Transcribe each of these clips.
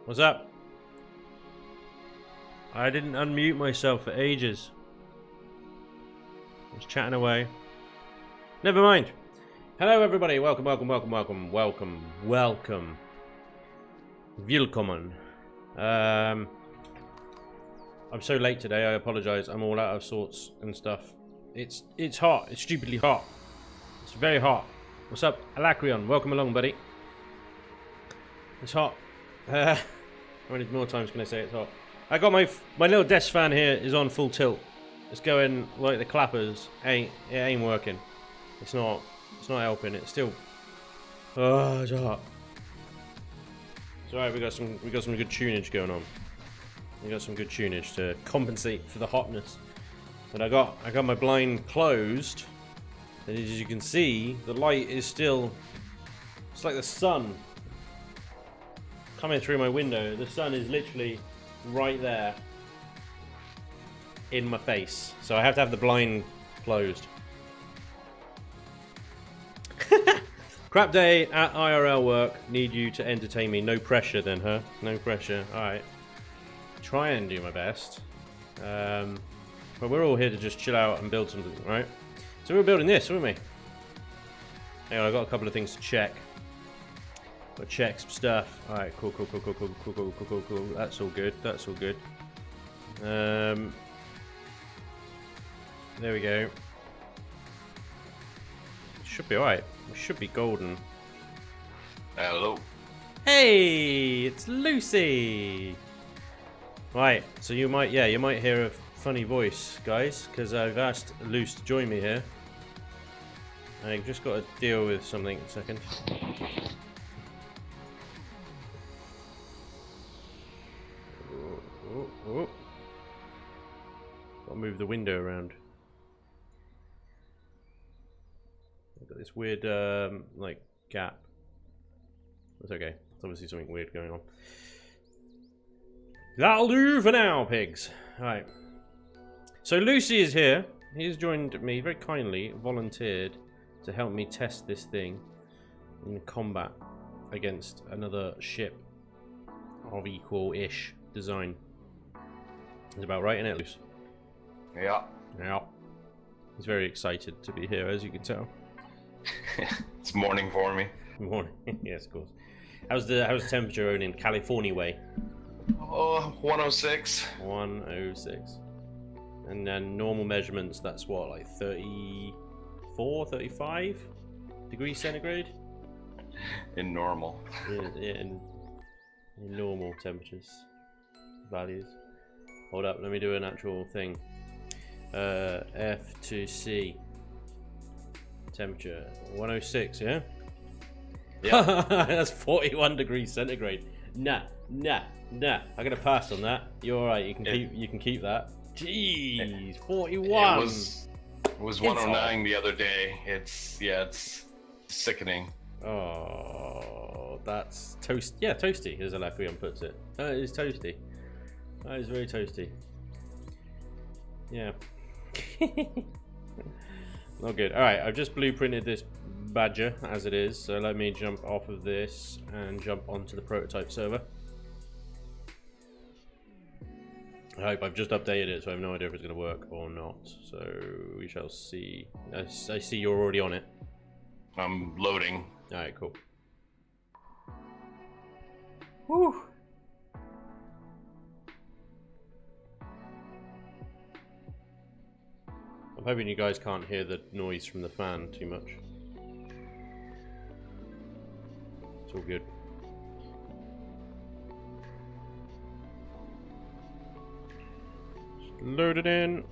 What's up? I didn't unmute myself for ages. I was chatting away. Never mind. Hello everybody, welcome. Willkommen. I'm so late today, I apologize. I'm all out of sorts and stuff. It's hot, it's stupidly hot. It's very hot. What's up, Alacrion? Welcome along, buddy. It's hot. How many more times can I say it's hot? I got my little desk fan here is on full tilt. It's going like the clappers. It ain't working. It's not helping. It's still. Oh, it's hot. It's alright. We got some good tunage going on. We got some good tunage to compensate for the hotness. But I got my blind closed, and as you can see, the light is still. It's like the sun coming through my window. The sun is literally right there in my face, so I have to have the blind closed. Crap day at IRL work. Need you to entertain me. No pressure then, huh? No pressure. Alright. Try and do my best. But we're all here to just chill out and build something, right? So we're building this, weren't we? Hang on, I've got a couple of things to check. Got to check some stuff. Alright, cool. That's all good. That's all good. There we go. Should be alright. We should be golden. Hello. Hey, it's Lucy. Right, so you might hear a funny voice, guys, because I've asked Luce to join me here. I've just got to deal with something a second. Oh. Got to move the window around. I've got this weird, like, gap. That's okay. It's obviously something weird going on. That'll do for now, pigs. Alright. So Lucy is here. He's joined me very kindly, volunteered to help me test this thing in combat against another ship of equal-ish design. It's about right, isn't it, Luce? Yeah. Yeah. He's very excited to be here, as you can tell. It's morning for me. Morning. Yes, of course. How's the temperature in California way? Oh, 106. 106. And then normal measurements, that's what, like 34, 35 degrees centigrade? In normal. Yeah, in normal temperatures values. Hold up, let me do an actual thing. F to C. Temperature 106, yeah? Yeah. That's 41 degrees centigrade. Nah. I'm gonna pass on that. You're alright, you can keep that. Jeez, 41. It was 109 the other day. It's sickening. Oh, that's toast. Yeah, toasty, as Alacrion puts it. That is toasty. That is very toasty. Yeah. Not good. Alright, I've just blueprinted this badger as it is, so let me jump off of this and jump onto the prototype server. I hope I've just updated it, so I have no idea if it's going to work or not. So we shall see. I see you're already on it. I'm loading. Alright, cool. Whew. I'm hoping you guys can't hear the noise from the fan too much. It's all good. Just load it in.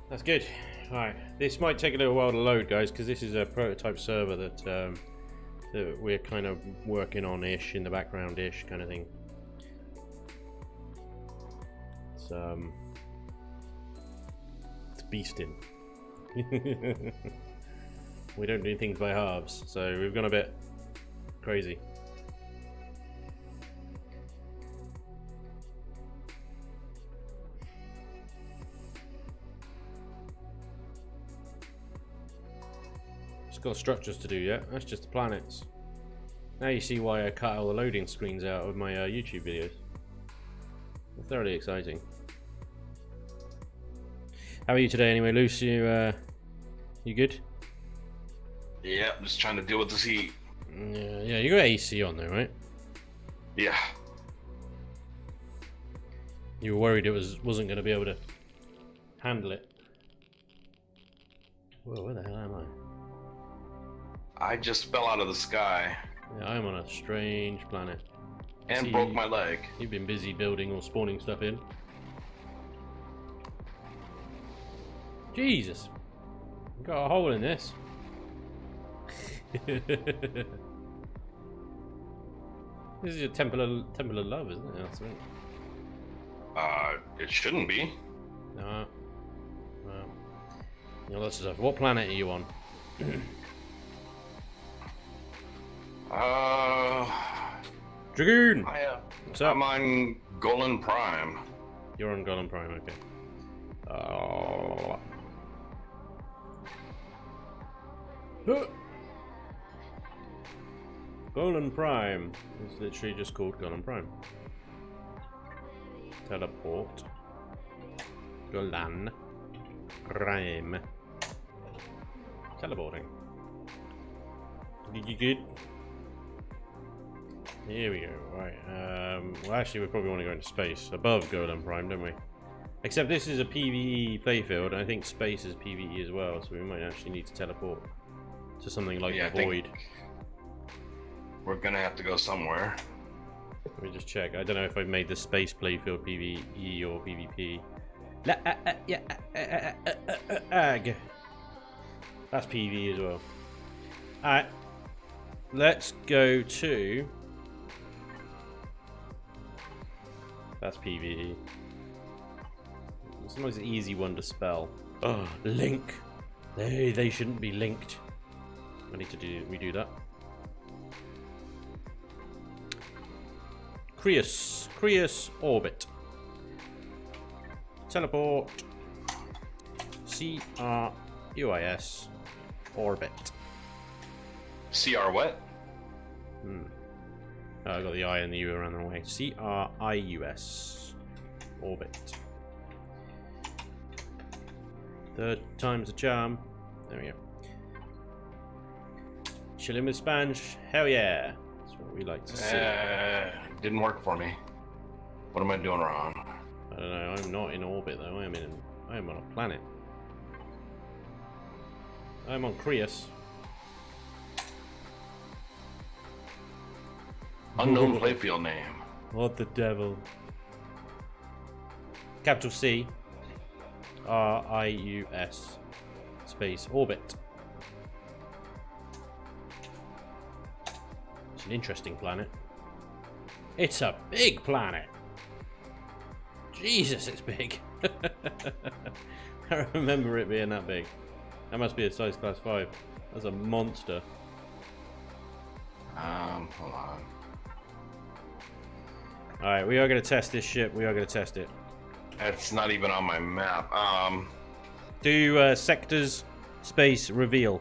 That's good. Alright, this might take a little while to load, guys, because this is a prototype server that that we're kind of working on-ish, in the background-ish kind of thing. It's beasting. We don't do things by halves, so we've gone a bit crazy. got structures to do yet. That's just the planets. Now you see why I cut all the loading screens out of my YouTube videos. They're thoroughly exciting. How are you today anyway, Luce? You good? Yeah, I'm just trying to deal with this heat. Yeah, you got AC on there, right? Yeah. You were worried it wasn't going to be able to handle it. Whoa, where the hell am I? I just fell out of the sky. Yeah, I'm on a strange planet. And broke my leg. You've been busy building or spawning stuff in. Jesus. You've got a hole in this. This is your temple of love, isn't it? That's right. It shouldn't be. No. Well, you know, lots of stuff. What planet are you on? Dragoon! What's up? I'm on Golan Prime. You're on Golan Prime, okay. Golan Prime. It's literally just called Golan Prime. Teleport. Golan Prime. Teleporting. You good? Here we go. Right. Well, actually, we probably want to go into space above Golan Prime, don't we? Except this is a PvE playfield, and I think space is PvE as well, so we might actually need to teleport to something like the Void. We're gonna have to go somewhere. Let me just check. I don't know if I've made the space playfield PvE or PvP. That's PvE as well. Alright. Let's go to... That's PvE. It's almost an easy one to spell. Oh, link. They shouldn't be linked. I need to redo that. Creus orbit. Teleport. CRUIS orbit. CR what? Oh, I got the I and the U around the wrong way. CRIUS orbit. Third time's a charm. There we go. Chillin with Spanj. Hell yeah. That's what we like to see. Didn't work for me. What am I doing wrong? I don't know. I'm not in orbit though. I am on a planet. I'm on Creus. Unknown playfield name. What the devil? Capital C RIUS space orbit. It's an interesting planet. It's a big planet. Jesus, it's big. I remember it being that big. That must be a size class 5. That's a monster. Hold on. Alright, we are going to test this ship. We are going to test it. It's not even on my map. Do sectors space reveal.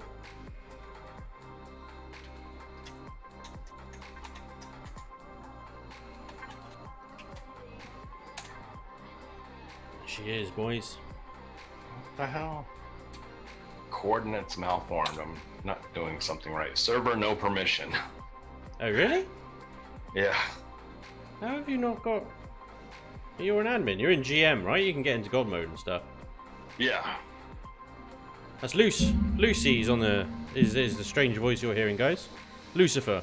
She is, boys. What the hell? Coordinates malformed. I'm not doing something right. Server no permission. Oh, really? Yeah. How have you not got... You're an admin. You're in GM, right? You can get into God mode and stuff. Yeah. That's Luce. Lucy's on the... Is the strange voice you're hearing, guys. Lucifer.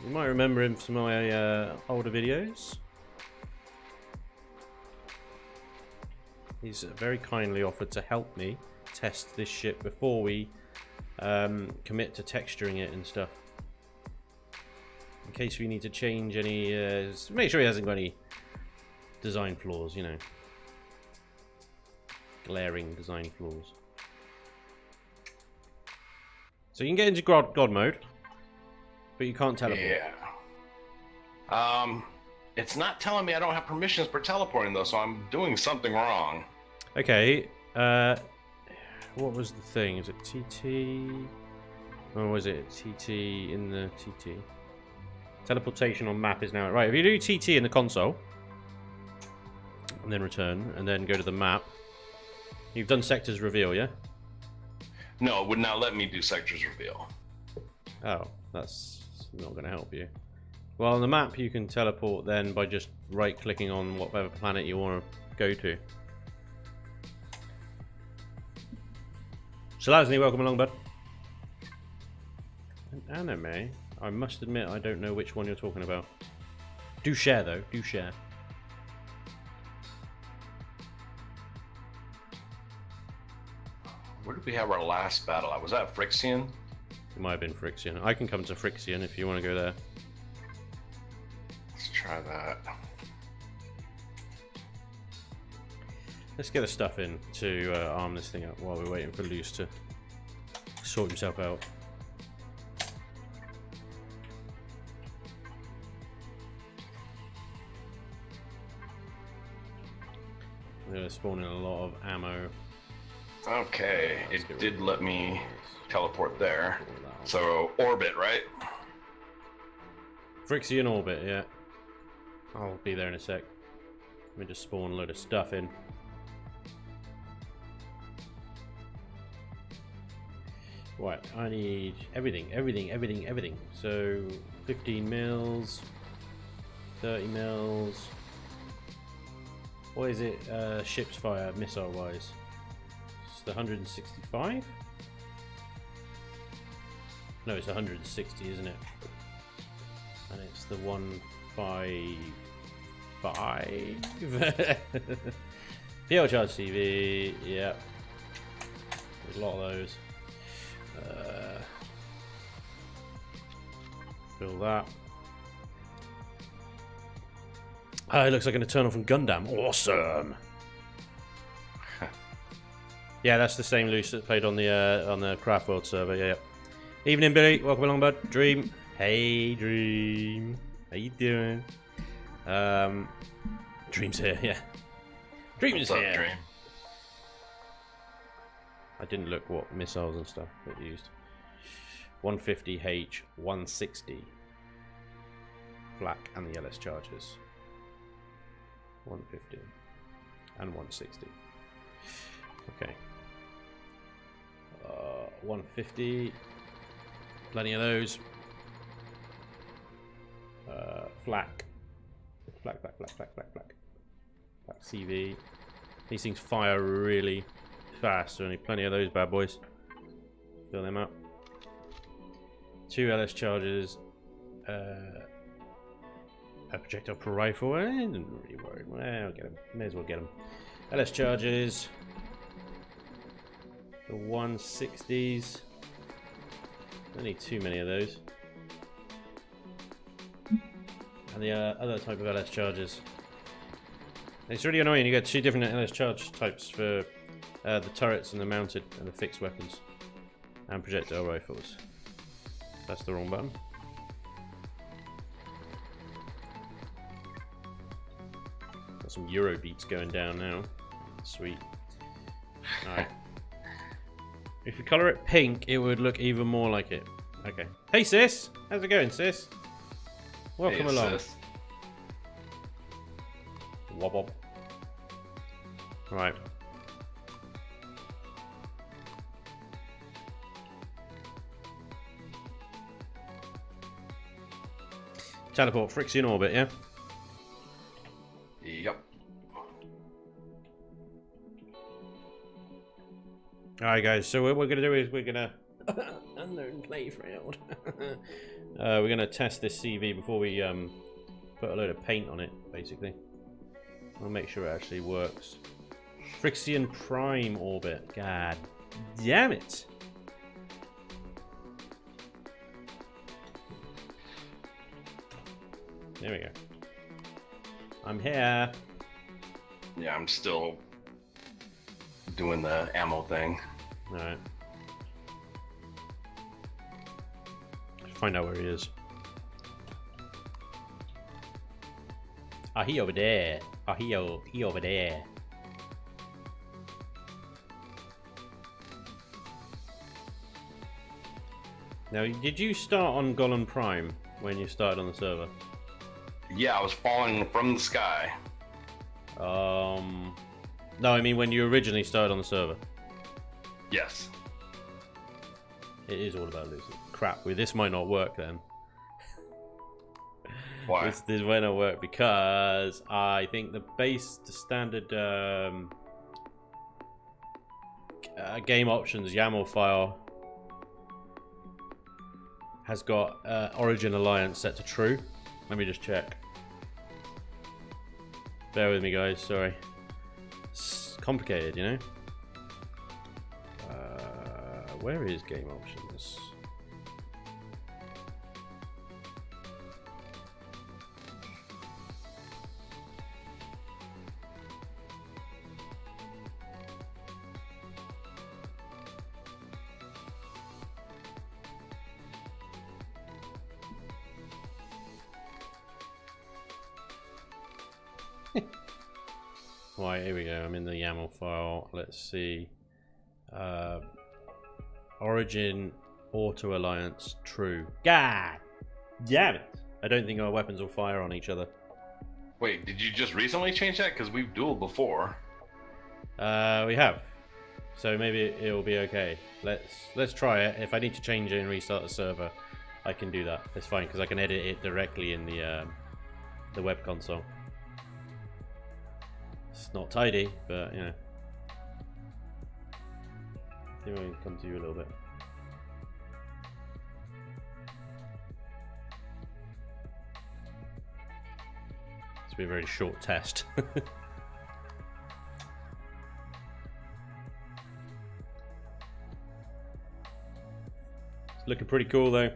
You might remember him from my older videos. He's very kindly offered to help me test this ship before we commit to texturing it and stuff. In case we need to change any... make sure he hasn't got any design flaws, you know. Glaring design flaws. So you can get into God mode, but you can't teleport. Yeah. It's not telling me I don't have permissions for teleporting though, so I'm doing something wrong. Okay. What was the thing? Is it TT? Or was it TT in the TT? Teleportation on map is now... Right, if you do TT in the console, and then return, and then go to the map, you've done sectors reveal, yeah? No, it would not let me do sectors reveal. Oh, that's not going to help you. Well, on the map you can teleport then by just right-clicking on whatever planet you want to go to. Shalazny, welcome along, bud. An anime? I must admit I don't know which one you're talking about. Do share, though. Do share. Where did we have our last battle? Was that Frixion? It might have been Frixion. I can come to Frixion if you want to go there. Let's try that. Let's get the stuff in to arm this thing up while we're waiting for Luce to sort himself out. I'm going to spawn in a lot of ammo. Okay, it did let me teleport there. So, orbit, right? Frixion orbit, yeah. I'll be there in a sec. Let me just spawn a load of stuff in. Right, I need everything. So, 15 mils, 30 mils. What is it, ship's fire, missile-wise? It's the 165? No, it's 160, isn't it? And it's the 155. PL charge CV, yeah. There's a lot of those. Fill that. It looks like an Eternal from Gundam. Awesome. Yeah, that's the same Luce that played on the Craft World server. Yeah, yeah. Evening, Billy. Welcome along, bud. Dream. Hey, Dream. How you doing? Dream's here. Yeah. Dream's What's here. up, Dream? I didn't look what missiles and stuff it used. 150H, 160. Flak and the LS charges. 150 and 160. Okay. 150. Plenty of those. Flak. Flak. Flak CV. These things fire really fast, so I need plenty of those bad boys. Fill them up. 2 LS charges. A projectile per rifle. I didn't really worry. Well, I'll get them. May as well get them. LS charges. The 160s. Don't need too many of those. And the other type of LS charges. It's really annoying. You get 2 different LS charge types for the turrets and the mounted and the fixed weapons and projectile rifles. That's the wrong button. Got some Euro beats going down now. Sweet. Alright. If you colour it pink, it would look even more like it. Okay. Hey sis! How's it going, sis? Welcome along. Sis. Wob. Right. Teleport, Frixion orbit, yeah? Yep. Alright guys, so what we're going to do is we're going to... Unknown playfield. We're going to test this CV before we put a load of paint on it, basically. We'll make sure it actually works. Frixion Prime orbit. God damn it. There we go. I'm here. Yeah, I'm still doing the ammo thing. Alright. Find out where he is. Ah, he over there. Ah, he over there. Now, did you start on Golem Prime when you started on the server? Yeah, I was falling from the sky. No, I mean when you originally started on the server. Yes. It is all about losing. Crap, this might not work then. Why? This might not work because I think the standard game options YAML file has got Origin Alliance set to true. Let me just check. Bear with me, guys. Sorry. It's complicated, you know? Where is game options? Right, here we go. I'm in the YAML file. Let's see. Origin Auto Alliance true. God damn it! I don't think our weapons will fire on each other. Wait, did you just recently change that? Because we've dueled before. We have. So maybe it'll be okay. Let's try it. If I need to change it and restart the server, I can do that. It's fine because I can edit it directly in the web console. It's not tidy, but you know. I think I'll come to you a little bit. It's been a very short test. It's looking pretty cool though.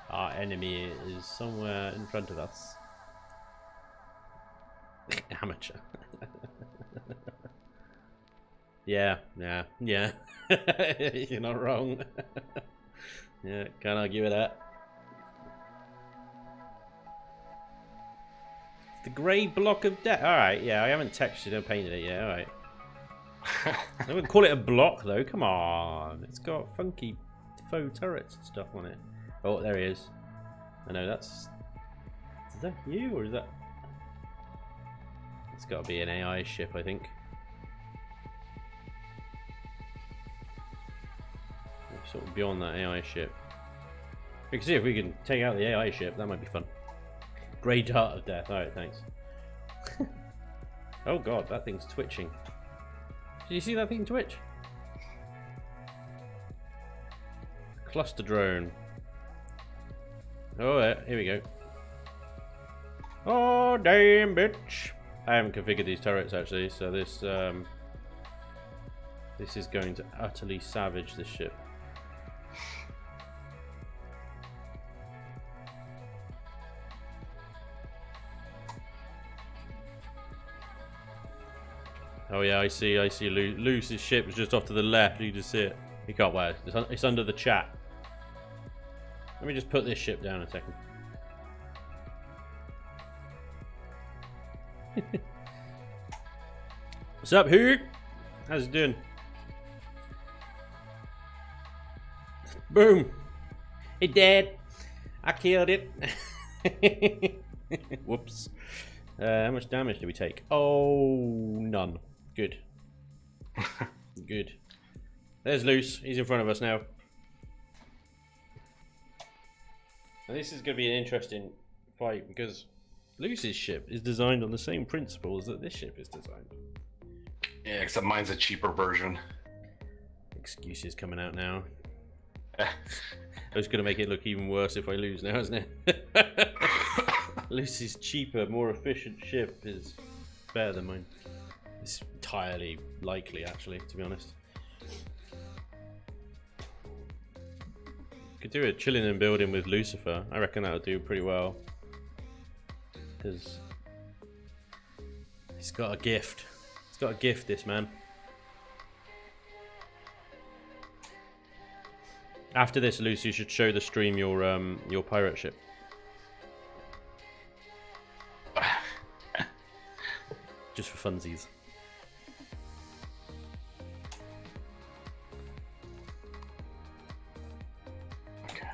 Our enemy is somewhere in front of us. Amateur. Yeah. You're not wrong. Yeah, can't argue with that. It's the grey block of death. Alright, yeah, I haven't textured or painted it yet, alright. I wouldn't call it a block though, come on. It's got funky faux turrets and stuff on it. Oh, there he is. I know that's... Is that you or is that... It's got to be an AI ship, I think. We're sort of beyond that AI ship. We can see if we can take out the AI ship. That might be fun. Grey dart of death. Alright, thanks. Oh god, that thing's twitching. Did you see that thing twitch? Cluster drone. Oh, here we go. Oh, damn, bitch. I haven't configured these turrets, actually, so this is going to utterly savage this ship. Oh, yeah, I see Luce's ship is just off to the left. You can just see it. You can't wait. It's under the chat. Let me just put this ship down a second. What's up, who? How's it doing? Boom! It dead. I killed it. Whoops. How much damage did we take? Oh, none. Good. Good. There's Luce. He's in front of us now. And this is going to be an interesting fight because Luce's ship is designed on the same principles that this ship is designed. Yeah, except mine's a cheaper version. Excuses coming out now. It's going to make it look even worse if I lose now, isn't it? Luce's cheaper, more efficient ship is better than mine. It's entirely likely, actually, to be honest. Could do a Chillin Buildin with Lucifer. I reckon that would do pretty well. Because he's got a gift. He's got a gift, this man. After this, Luce, you should show the stream your pirate ship. just for funsies. Okay,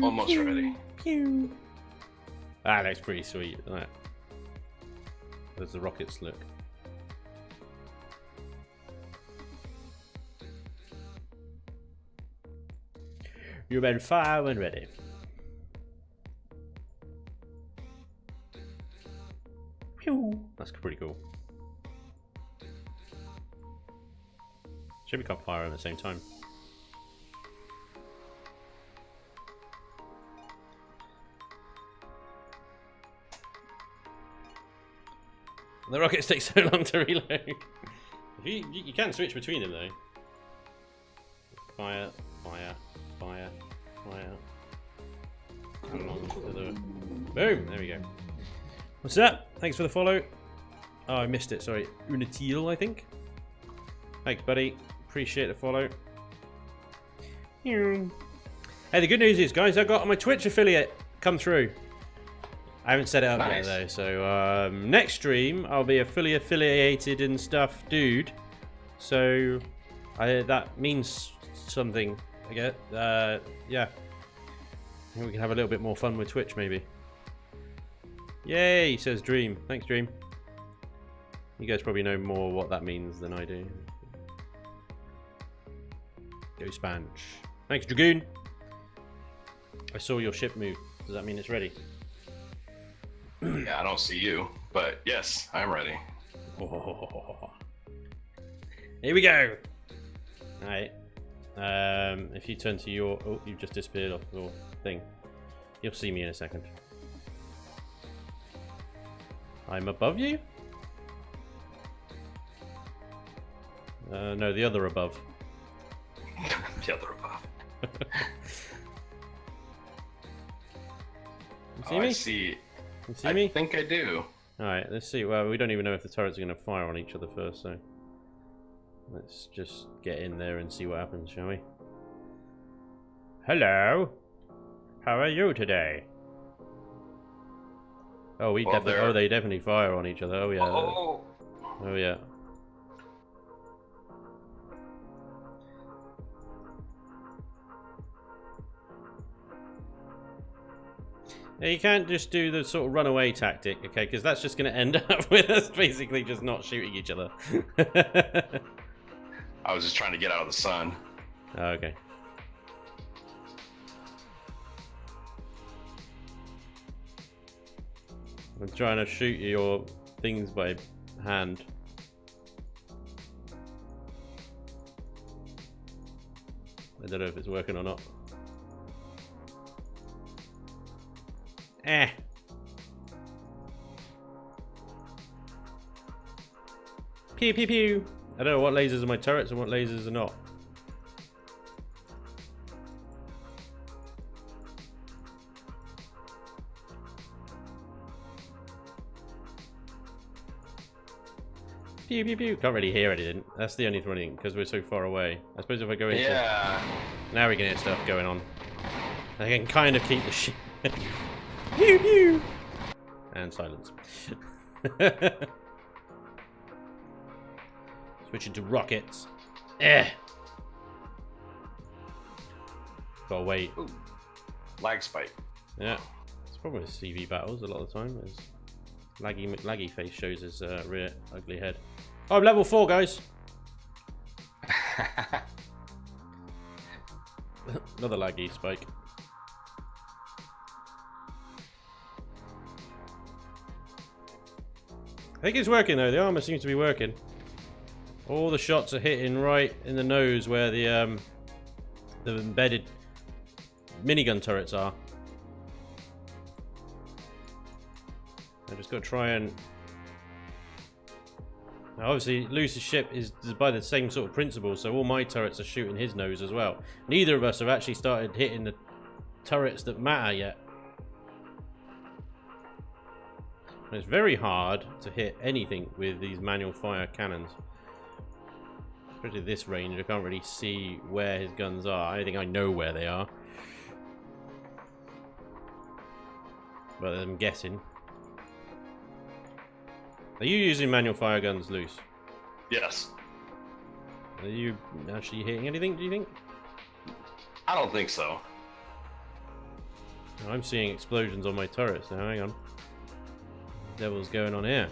almost ready. Pew. That looks pretty sweet, doesn't it? There's the rockets look. You're ready, fire when ready. Pew. That's pretty cool. Should we can't fire at the same time. The rockets take so long to reload. You can switch between them though. Fire, fire, fire, fire. Along to the... Boom! There we go. What's up? Thanks for the follow. Oh, I missed it. Sorry, Untitled, I think. Thanks, buddy. Appreciate the follow. Hey, the good news is, guys, I got my Twitch affiliate come through. I haven't set it up yet though, so next stream I'll be affiliated and stuff, dude. So that means something. I get. Yeah. I think we can have a little bit more fun with Twitch, maybe. Yay, says Dream. Thanks, Dream. You guys probably know more what that means than I do. Go Spanj. Thanks, Dragoon. I saw your ship move. Does that mean it's ready? Yeah, I don't see you, but yes, I'm ready. Oh. Here we go. All right. If you turn to your... Oh, you've just disappeared off your thing. You'll see me in a second. I'm above you? No, the other above. The other above. You see me? I see. You see me? I think I do. Alright, let's see. Well, we don't even know if the turrets are going to fire on each other first, so... Let's just get in there and see what happens, shall we? Hello! How are you today? Oh, they definitely fire on each other. Oh, yeah. Oh, Oh, yeah. Yeah, you can't just do the sort of runaway tactic, okay? Because that's just going to end up with us basically just not shooting each other. I was just trying to get out of the sun. Oh, okay. I'm trying to shoot your things by hand. I don't know if it's working or not. Eh. Pew pew pew. I don't know what lasers are my turrets and what lasers are not. Pew pew pew. Can't really hear anything. That's the only thing because we're so far away. I suppose if I go into... Yeah. Now we can hear stuff going on. I can kind of keep the shit. Pew pew. And silence. Switching to rockets. Eh. Gotta wait. Ooh. Lag spike. Yeah. It's probably with CV battles a lot of the time. There's laggy face shows his rear ugly head. Oh, I'm level 4, guys. Another laggy spike. I think it's working though. The armor seems to be working. All the shots are hitting right in the nose where the embedded minigun turrets are. I just got to try and... Now obviously, Luce's ship is by the same sort of principle, so all my turrets are shooting his nose as well. Neither of us have actually started hitting the turrets that matter yet. And it's very hard to hit anything with these manual fire cannons. Especially this range, I can't really see where his guns are. I don't think I know where they are. But I'm guessing. Are you using manual fire guns loose? Yes. Are you actually hitting anything, do you think? I don't think so. I'm seeing explosions on my turrets now, hang on. What the devil's going on here?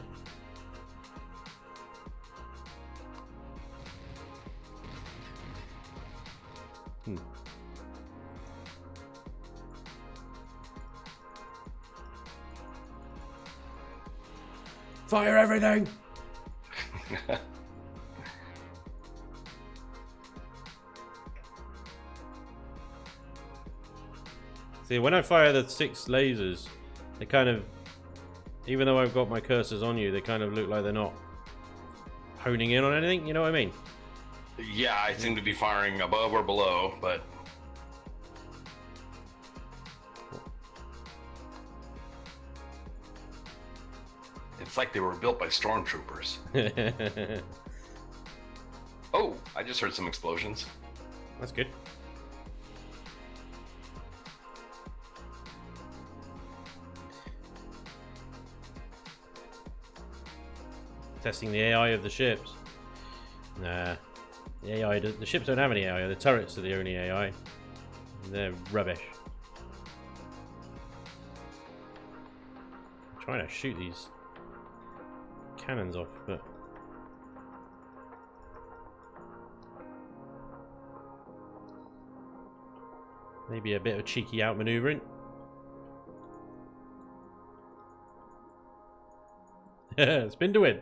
Fire everything! See, when I fire the 6 lasers, they kind of, even though I've got my cursors on you, they kind of look like they're not honing in on anything, you know what I mean? Yeah, I seem to be firing above or below, but... It's like they were built by stormtroopers. Oh, I just heard some explosions. That's good. Testing the AI of the ships. Nah. The AI, the ships don't have any AI. The turrets are the only AI. They're rubbish. I'm trying to shoot these cannons off, but maybe a bit of cheeky outmaneuvering. Spin to win.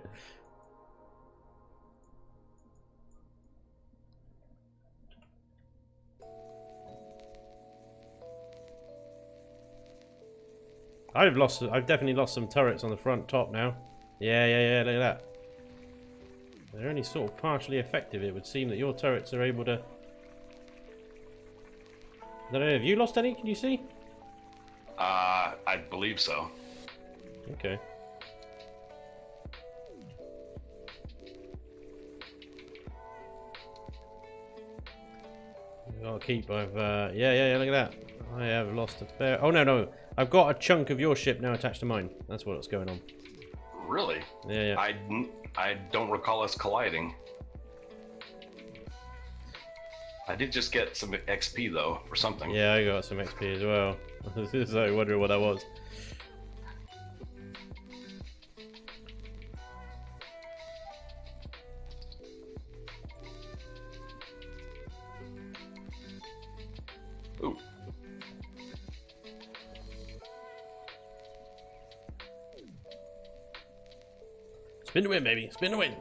I've definitely lost some turrets on the front top now. Yeah, look at that. They're only sort of partially effective. It would seem that your turrets are able to... I don't know, have you lost any? Can you see? I believe so. Okay. I'll keep, yeah, look at that. I have lost a fair... Oh, no. I've got a chunk of your ship now attached to mine. That's what's going on. Really? Yeah. I don't recall us colliding. I did just get some XP, though, for something. Yeah, I got some XP as well. So I wondering what that was. Ooh. Spin to win, baby. Spin to win.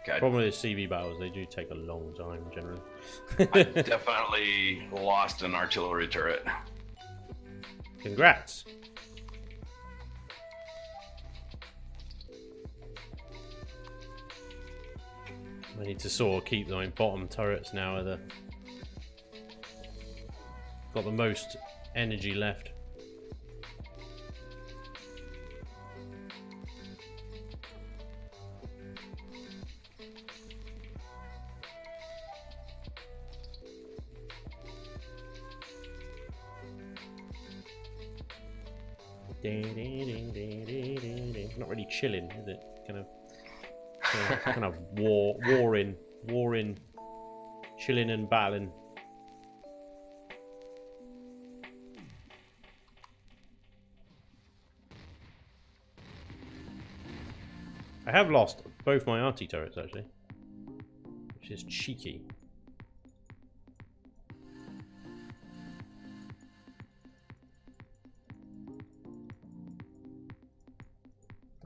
Okay. Problem with CV battles, they do take a long time generally. I definitely lost an artillery turret. Congrats. I need to sort of keep my bottom turrets now are got the most energy left. Not really chilling, is it? Kind of warring, chilling and battling. I have lost both my RT turrets actually, which is cheeky.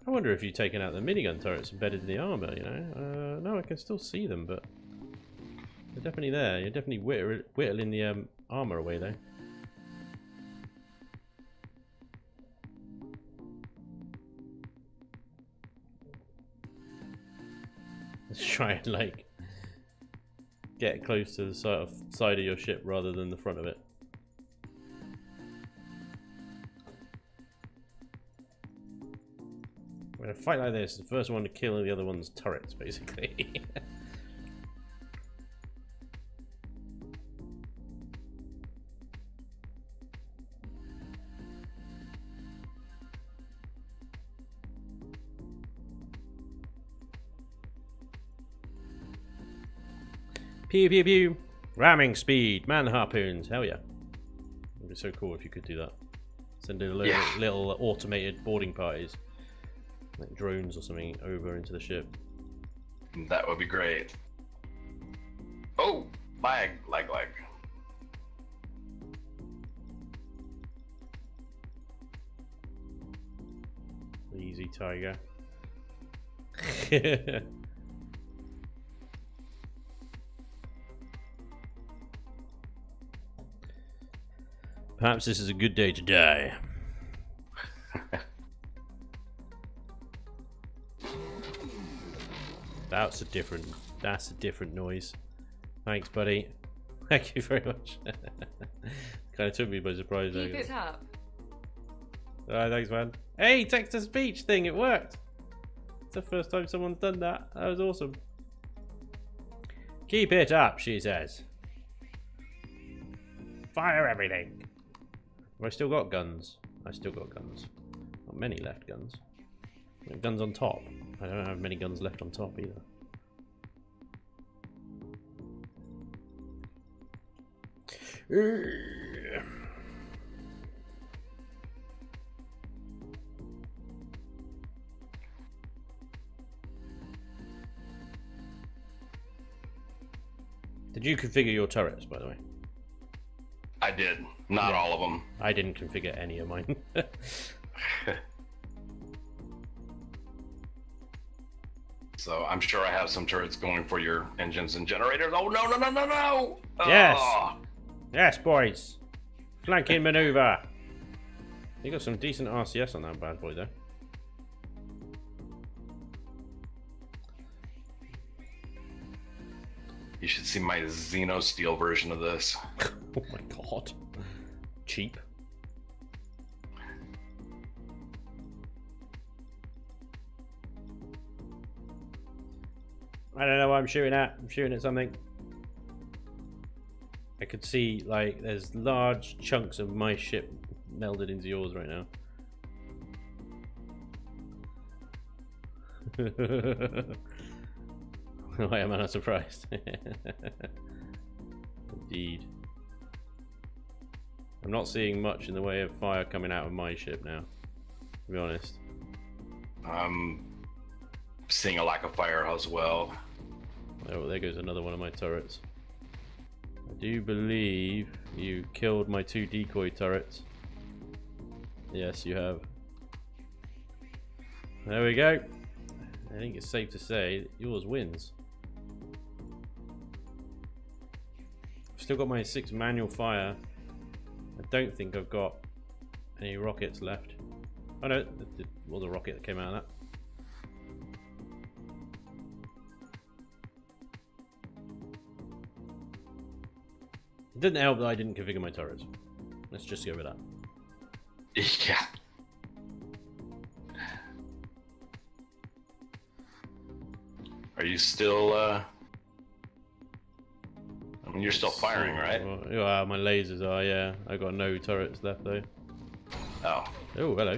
I wonder if you've taken out the minigun turrets embedded in the armor, you know? No, I can still see them, but they're definitely there. You're definitely whittling the armor away, though. Let's try and, like, get close to the side of your ship rather than the front of it. In a fight like this, the first one to kill the other one's turrets, basically. Pew pew pew. Ramming speed. Man harpoons. Hell yeah. It'd be so cool if you could do that. Send in little automated boarding parties. Like drones or something over into the ship. That would be great. Oh! Lag. Easy, tiger. Perhaps this is a good day to die. That's a different noise. Thanks, buddy. Thank you very much. Kind of took me by surprise. Keep it up. Alright, thanks, man. Hey, text-to-speech thing, it worked. It's the first time someone's done that. That was awesome. Keep it up, she says. Fire everything. Have I still got guns? I still got guns. Not many left guns. Guns on top. I don't have many guns left on top either. Did you configure your turrets, by the way? I did. Not all of them. I didn't configure any of mine. So I'm sure I have some turrets going for your engines and generators. Oh, no, no, no, no, no! Yes! Oh. Yes, boys! Flanking maneuver! You got some decent RCS on that bad boy, though. You should see my Xeno Steel version of this. Oh my god. Cheap. I don't know what I'm shooting at. I'm shooting at something. I could see, like, there's large chunks of my ship melded into yours right now. Why am I not surprised? Indeed. I'm not seeing much in the way of fire coming out of my ship now, to be honest. I'm seeing a lack of fire as well. Oh, there goes another one of my turrets. I do believe you killed my 2 decoy turrets. Yes, you have. There we go. I think it's safe to say that yours wins. I've still got my 6 manual fire. I don't think I've got any rockets left. Oh no, there was a rocket that came out of that. It didn't help that I didn't configure my turrets. Let's just go with that. Yeah. Are you still, I mean, you're still firing, right? Well, yeah, my lasers are, yeah. I got no turrets left though. Oh. Oh, hello.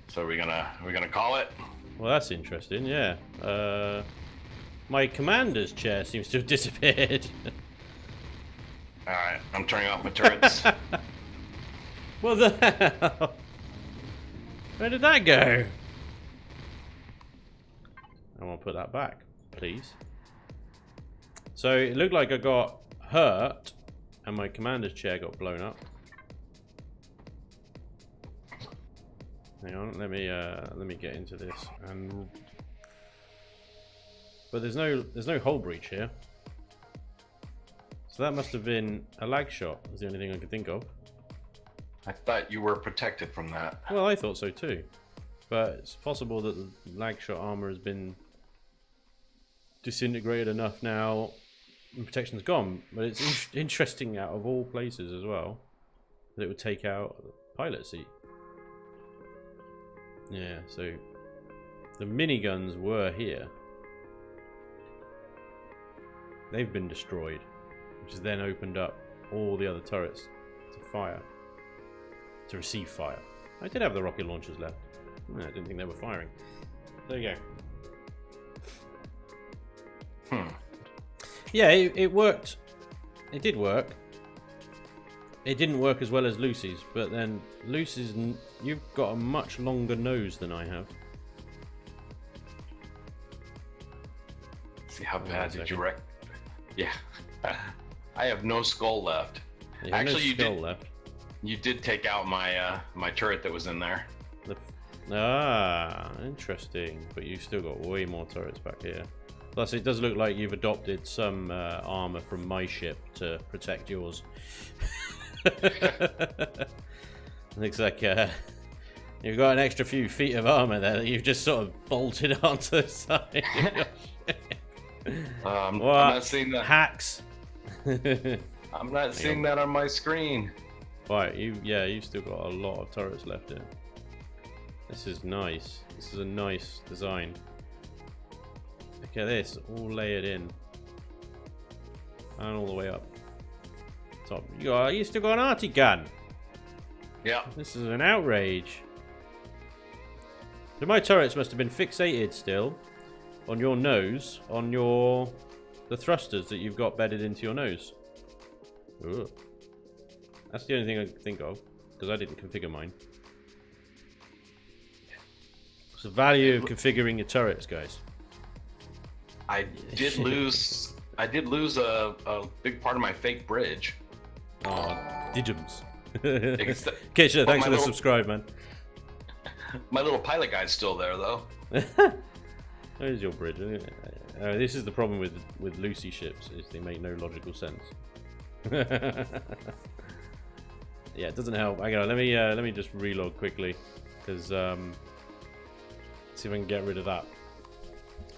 So are we gonna call it? Well, that's interesting, yeah. My commander's chair seems to have disappeared. Alright, I'm turning off my turrets. What the hell? Where did that go? I want to put that back, please. So it looked like I got hurt and my commander's chair got blown up. Hang on, let me get into this. But there's no hull breach here. So that must have been a lag shot, is the only thing I could think of. I thought you were protected from that. Well, I thought so too. But it's possible that the lag shot armor has been disintegrated enough now and protection's gone. But it's interesting out of all places as well that it would take out the pilot seat. Yeah, so the miniguns were here. They've been destroyed, which has then opened up all the other turrets to fire, to receive fire. I did have the rocket launchers left. No, I didn't think they were firing. There you go. Yeah, it worked. It did work. It didn't work as well as Lucy's, but then Lucy's, you've got a much longer nose than I have. See how bad did you wreck? Yeah, I have no skull left. You Actually, no skull left. You did take out my my turret that was in there. Interesting. But you've still got way more turrets back here. Plus, it does look like you've adopted some armor from my ship to protect yours. Looks like you've got an extra few feet of armor there that you've just sort of bolted onto the side. I'm not seeing that. Hacks. I'm not seeing that on my screen. Right, you've still got a lot of turrets left here. This is nice. This is a nice design. Look at this, all layered in. And all the way up. Top. You still got an arty gun. Yeah. This is an outrage. So my turrets must have been fixated still on your nose, on the thrusters that you've got bedded into your nose. Ooh. That's the only thing I can think of, because I didn't configure mine. It's the value of configuring your turrets, guys. I did lose a big part of my fake bridge. Oh, diddums. Kesha, thanks for the subscribe, man. My little pilot guide's still there, though. There's your bridge. This is the problem with Lucy ships, is they make no logical sense. Yeah, it doesn't help. Hang on, let me just relog quickly, because see if I can get rid of that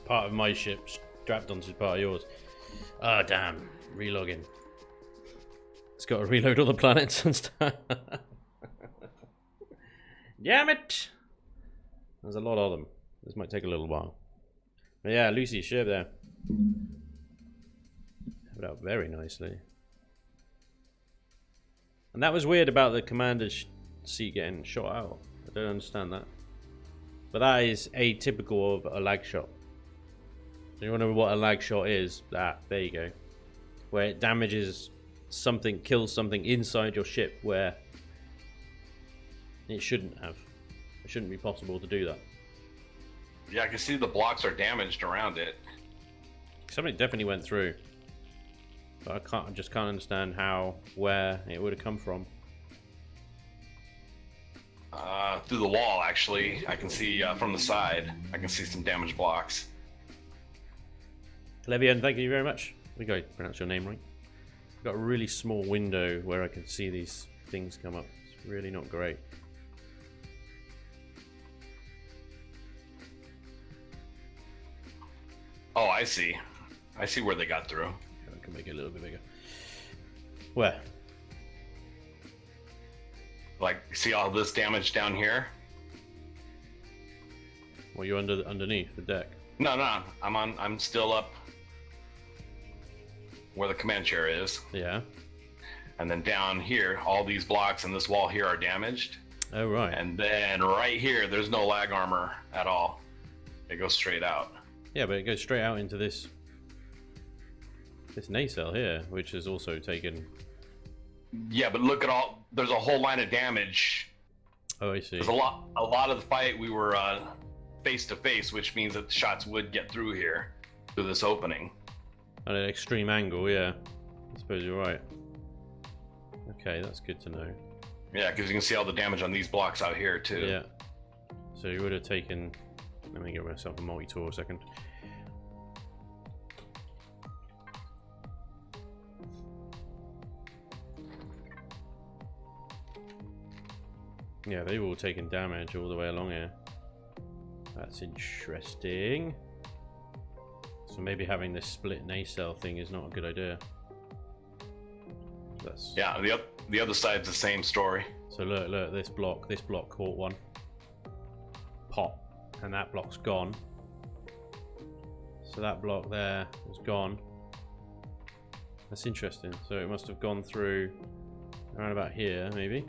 part of my ship strapped onto part of yours. Oh damn, relogging. It's got to reload all the planets and stuff. Damn it! There's a lot of them. This might take a little while. But yeah, Lucy's ship there. Have it out very nicely. And that was weird about the commander's seat getting shot out. I don't understand that. But that is atypical of a lag shot. So you want to know what a lag shot is? There you go. Where it damages something, kills something inside your ship where it shouldn't have. It shouldn't be possible to do that. Yeah, I can see the blocks are damaged around it. Something definitely went through. But I just can't understand where it would have come from. Through the wall, actually. I can see from the side. I can see some damaged blocks. Levian, thank you very much. We got to pronounce your name right. I've got a really small window where I can see these things come up. It's really not great. Oh, I see. I see where they got through. I can make it a little bit bigger. Where? Like, see all this damage down here? Well, you're underneath the deck. No, I'm still up where the command chair is. Yeah. And then down here, all these blocks and this wall here are damaged. Oh, right. And then right here, there's no lag armor at all. It goes straight out. Yeah, but it goes straight out into this nacelle here, which has also taken... Yeah, but look at all... There's a whole line of damage. Oh, I see. There's a lot of the fight we were face to face, which means that the shots would get through here, through this opening. At an extreme angle, yeah. I suppose you're right. Okay, that's good to know. Yeah, because you can see all the damage on these blocks out here, too. Yeah. So you would have taken... Let me get myself a multi-tool a second. Yeah, they've all taken damage all the way along here. That's interesting. So maybe having this split nacelle thing is not a good idea. That's... Yeah, the other side's the same story. So look, this block caught one. pop, and that block's gone. So that block there is gone. That's interesting. So it must have gone through around about here, maybe.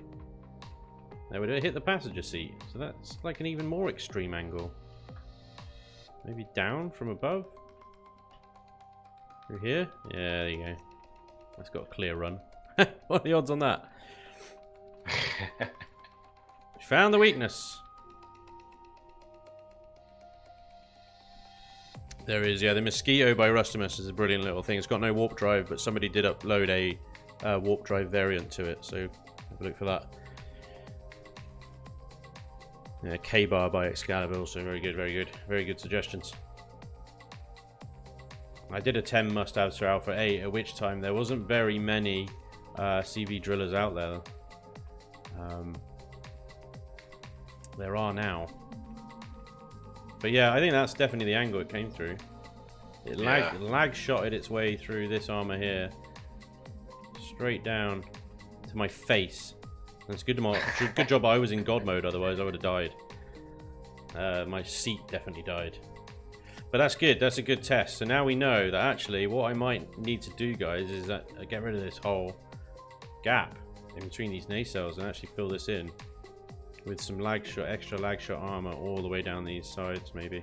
There we go. Hit the passenger seat. So that's like an even more extreme angle. Maybe down from above? Through here? Yeah, there you go. That's got a clear run. What are the odds on that? Found the weakness. There is, yeah, the Mosquito by Rustimus is a brilliant little thing. It's got no warp drive, but somebody did upload a warp drive variant to it, so have a look for that. Yeah, K-Bar by Excalibur, also very good, very good. Very good suggestions. I did a 10 must-haves for Alpha 8, at which time there wasn't very many CV drillers out there. There are now. But yeah, I think that's definitely the angle it came through. It lag shotted its way through this armor here, straight down to my face. And it's good job I was in God mode, otherwise I would have died. My seat definitely died. But that's good, that's a good test. So now we know that actually what I might need to do, guys, is that get rid of this whole gap in between these nacelles and actually fill this in with some lag shot, extra lag shot armor all the way down these sides, maybe.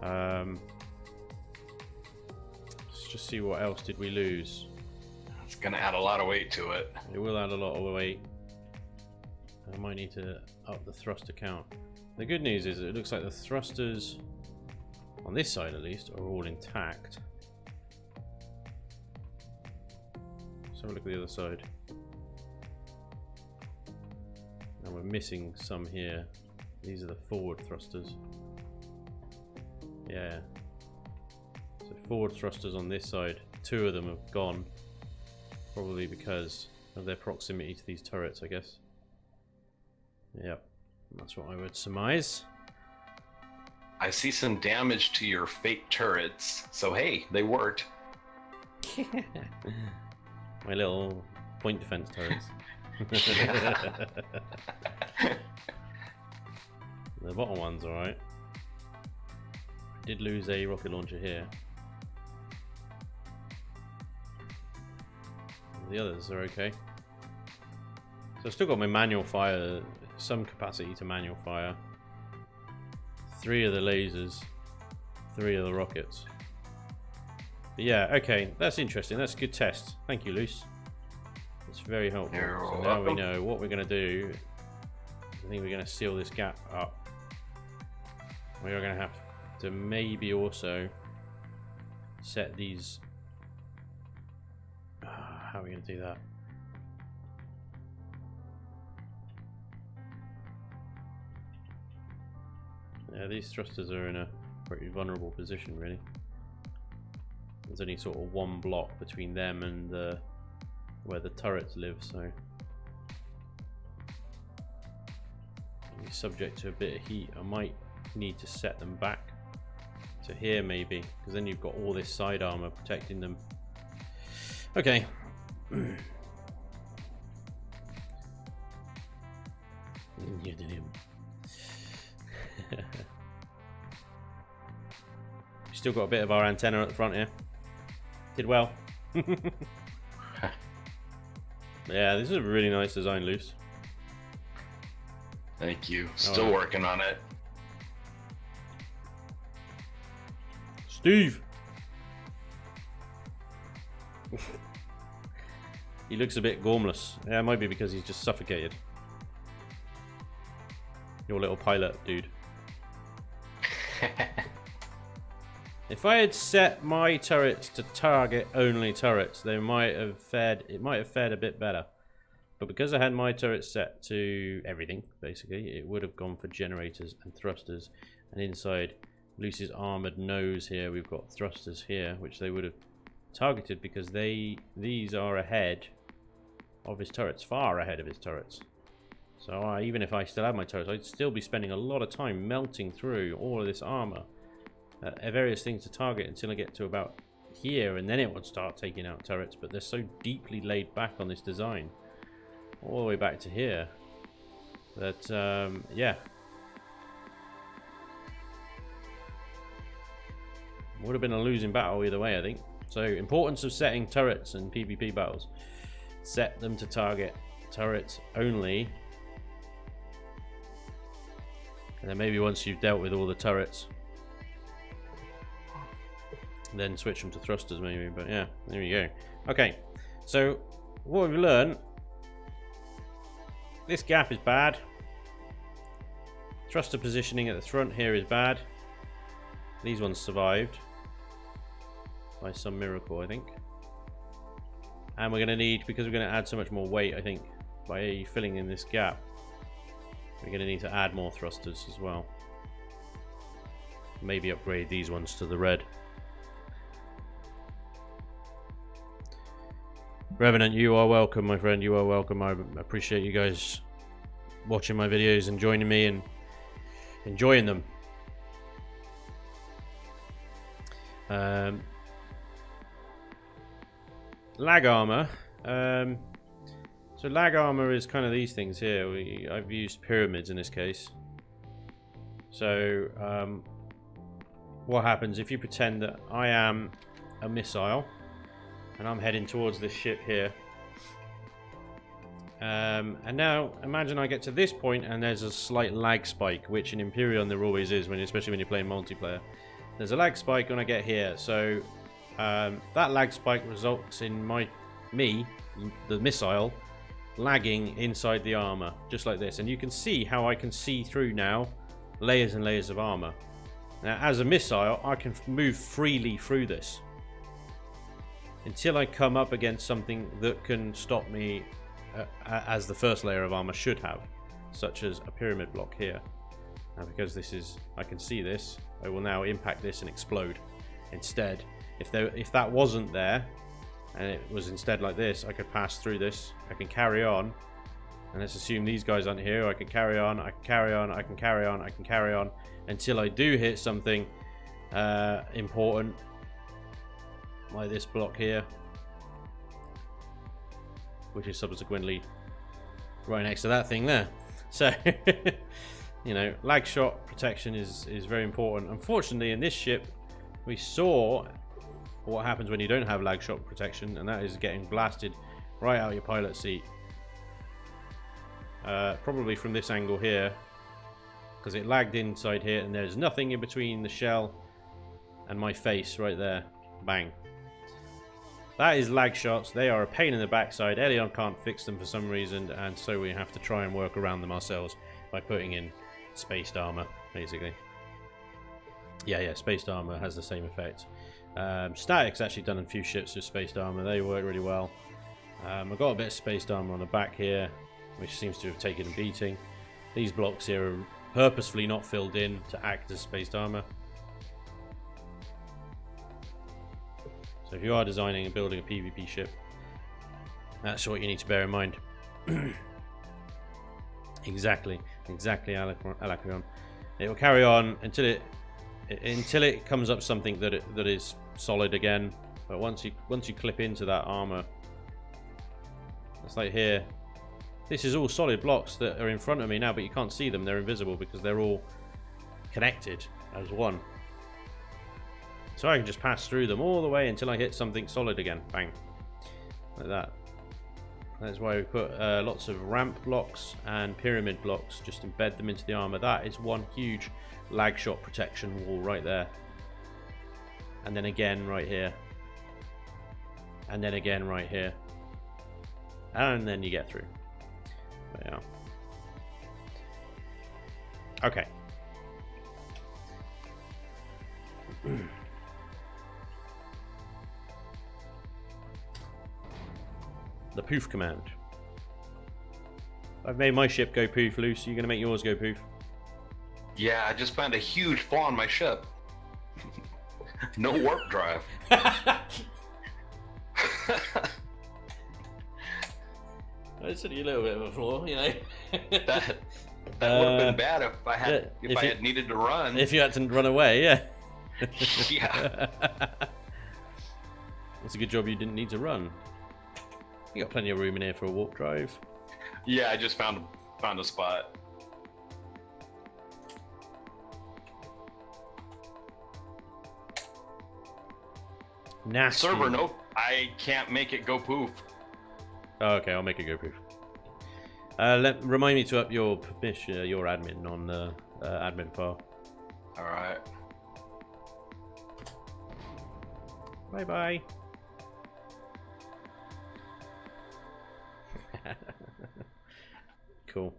Let's just see what else did we lose. It's gonna add a lot of weight to it. It will add a lot of weight. I might need to up the thruster count. The good news is it looks like the thrusters on this side at least are all intact. Let's have a look at the other side. And we're missing some here. These are the forward thrusters. Yeah. So forward thrusters on this side, 2 of them have gone. Probably because of their proximity to these turrets, I guess. Yep, that's what I would surmise. I see some damage to your fake turrets, so hey, they worked. My little point defense turrets. The bottom one's alright. I did lose a rocket launcher here. The others are okay. So I've still got my manual fire, some capacity to manual fire. 3 of the lasers, 3 of the rockets. But yeah, okay, that's interesting. That's a good test. Thank you, Luce. It's very helpful. So now we know what we're going to do. I think we're going to seal this gap up. We are going to have to maybe also set these. How are we going to do that? Yeah, these thrusters are in a pretty vulnerable position, really. There's only sort of one block between them and where the turrets live, so you're subject to a bit of heat. I might need to set them back to here, maybe, because then you've got all this side armor protecting them. Okay. Still got a bit of our antenna at the front here. Did well. Yeah, this is a really nice design, Luce. Thank you. Still working on it. Steve! He looks a bit gormless. Yeah, it might be because he's just suffocated. Your little pilot, dude. If I had set my turrets to target only turrets, they might have fared. It might have fared a bit better. But because I had my turrets set to everything, basically, it would have gone for generators and thrusters. And inside Lucy's armored nose here, we've got thrusters here, which they would have targeted because these are ahead of his turrets, far ahead of his turrets. So even if I still had my turrets, I'd still be spending a lot of time melting through all of this armor. Various things to target until I get to about here, and then it would start taking out turrets, but they're so deeply laid back on this design, all the way back to here, that yeah, Would have been a losing battle either way, I think. So, importance of setting turrets in PvP battles. Set them to target turrets only. And then maybe once you've dealt with all the turrets, then switch them to thrusters maybe. But yeah, there we go. Okay, so what we've learned, this gap is bad. Thruster positioning at the front here is bad. These ones survived by some miracle, I think. And we're going to need, because we're going to add so much more weight, I think, by filling in this gap, we're going to need to add more thrusters as well. Maybe upgrade these ones to the red. Revenant, you are welcome, my friend. You are welcome. I appreciate you guys watching my videos and joining me and enjoying them. Lag armor. So lag armor is kind of these things here. I've used pyramids in this case. So what happens if you pretend that I am a missile and I'm heading towards this ship here, and now imagine I get to this point and there's a slight lag spike, which in Imperion there always is, especially when you're playing multiplayer. There's a lag spike when I get here, so that lag spike results in the missile, lagging inside the armor, just like this. And you can see how I can see through now layers and layers of armor. Now, as a missile, I can move freely through this until I come up against something that can stop me, as the first layer of armor should have, such as a pyramid block here. Now, because this is, I can see this, I will now impact this and explode. Instead, if that wasn't there, and it was instead like this, I could pass through this, I can carry on, and let's assume these guys aren't here, I can carry on, I can carry on, I can carry on, I can carry on, until I do hit something important, like this block here, which is subsequently right next to that thing there. So, you know, lag shot protection is very important. Unfortunately, in this ship, we saw what happens when you don't have lag shot protection, and that is getting blasted right out your pilot seat. Probably from this angle here, because it lagged inside here, and there's nothing in between the shell and my face right there. Bang. That is lag shots. They are a pain in the backside. Elion can't fix them for some reason, and so we have to try and work around them ourselves by putting in spaced armor, basically. Yeah, spaced armor has the same effect. Static's actually done a few ships with spaced armor. They work really well. I've got a bit of spaced armor on the back here, which seems to have taken a beating. These blocks here are purposefully not filled in to act as spaced armor. So if you are designing and building a PvP ship, that's what you need to bear in mind. Exactly, Alacrion. It will carry on until it comes up something that is solid again. But once you clip into that armor, it's like here. This is all solid blocks that are in front of me now, but you can't see them. They're invisible because they're all connected as one. So I can just pass through them all the way until I hit something solid again. Bang. Like that. That's why we put lots of ramp blocks and pyramid blocks. Just embed them into the armor. That is one huge lag shot protection wall right there. And then again right here. And then again right here. And then you get through. But yeah. Okay. The poof command. I've made my ship go poof, Luce. You're going to make yours go poof? Yeah, I just found a huge flaw in my ship. No warp drive. It's only a little bit of a flaw, you know. That would have been bad if I had needed to run. If you had to run away, yeah. Yeah. It's a good job you didn't need to run. You got plenty of room in here for a warp drive. Yeah, I just found a spot. Nasty. Server, nope. I can't make it go poof. Oh, okay, I'll make it go poof. Remind me to up your permission, your admin on the admin file. All right. Bye bye. Cool.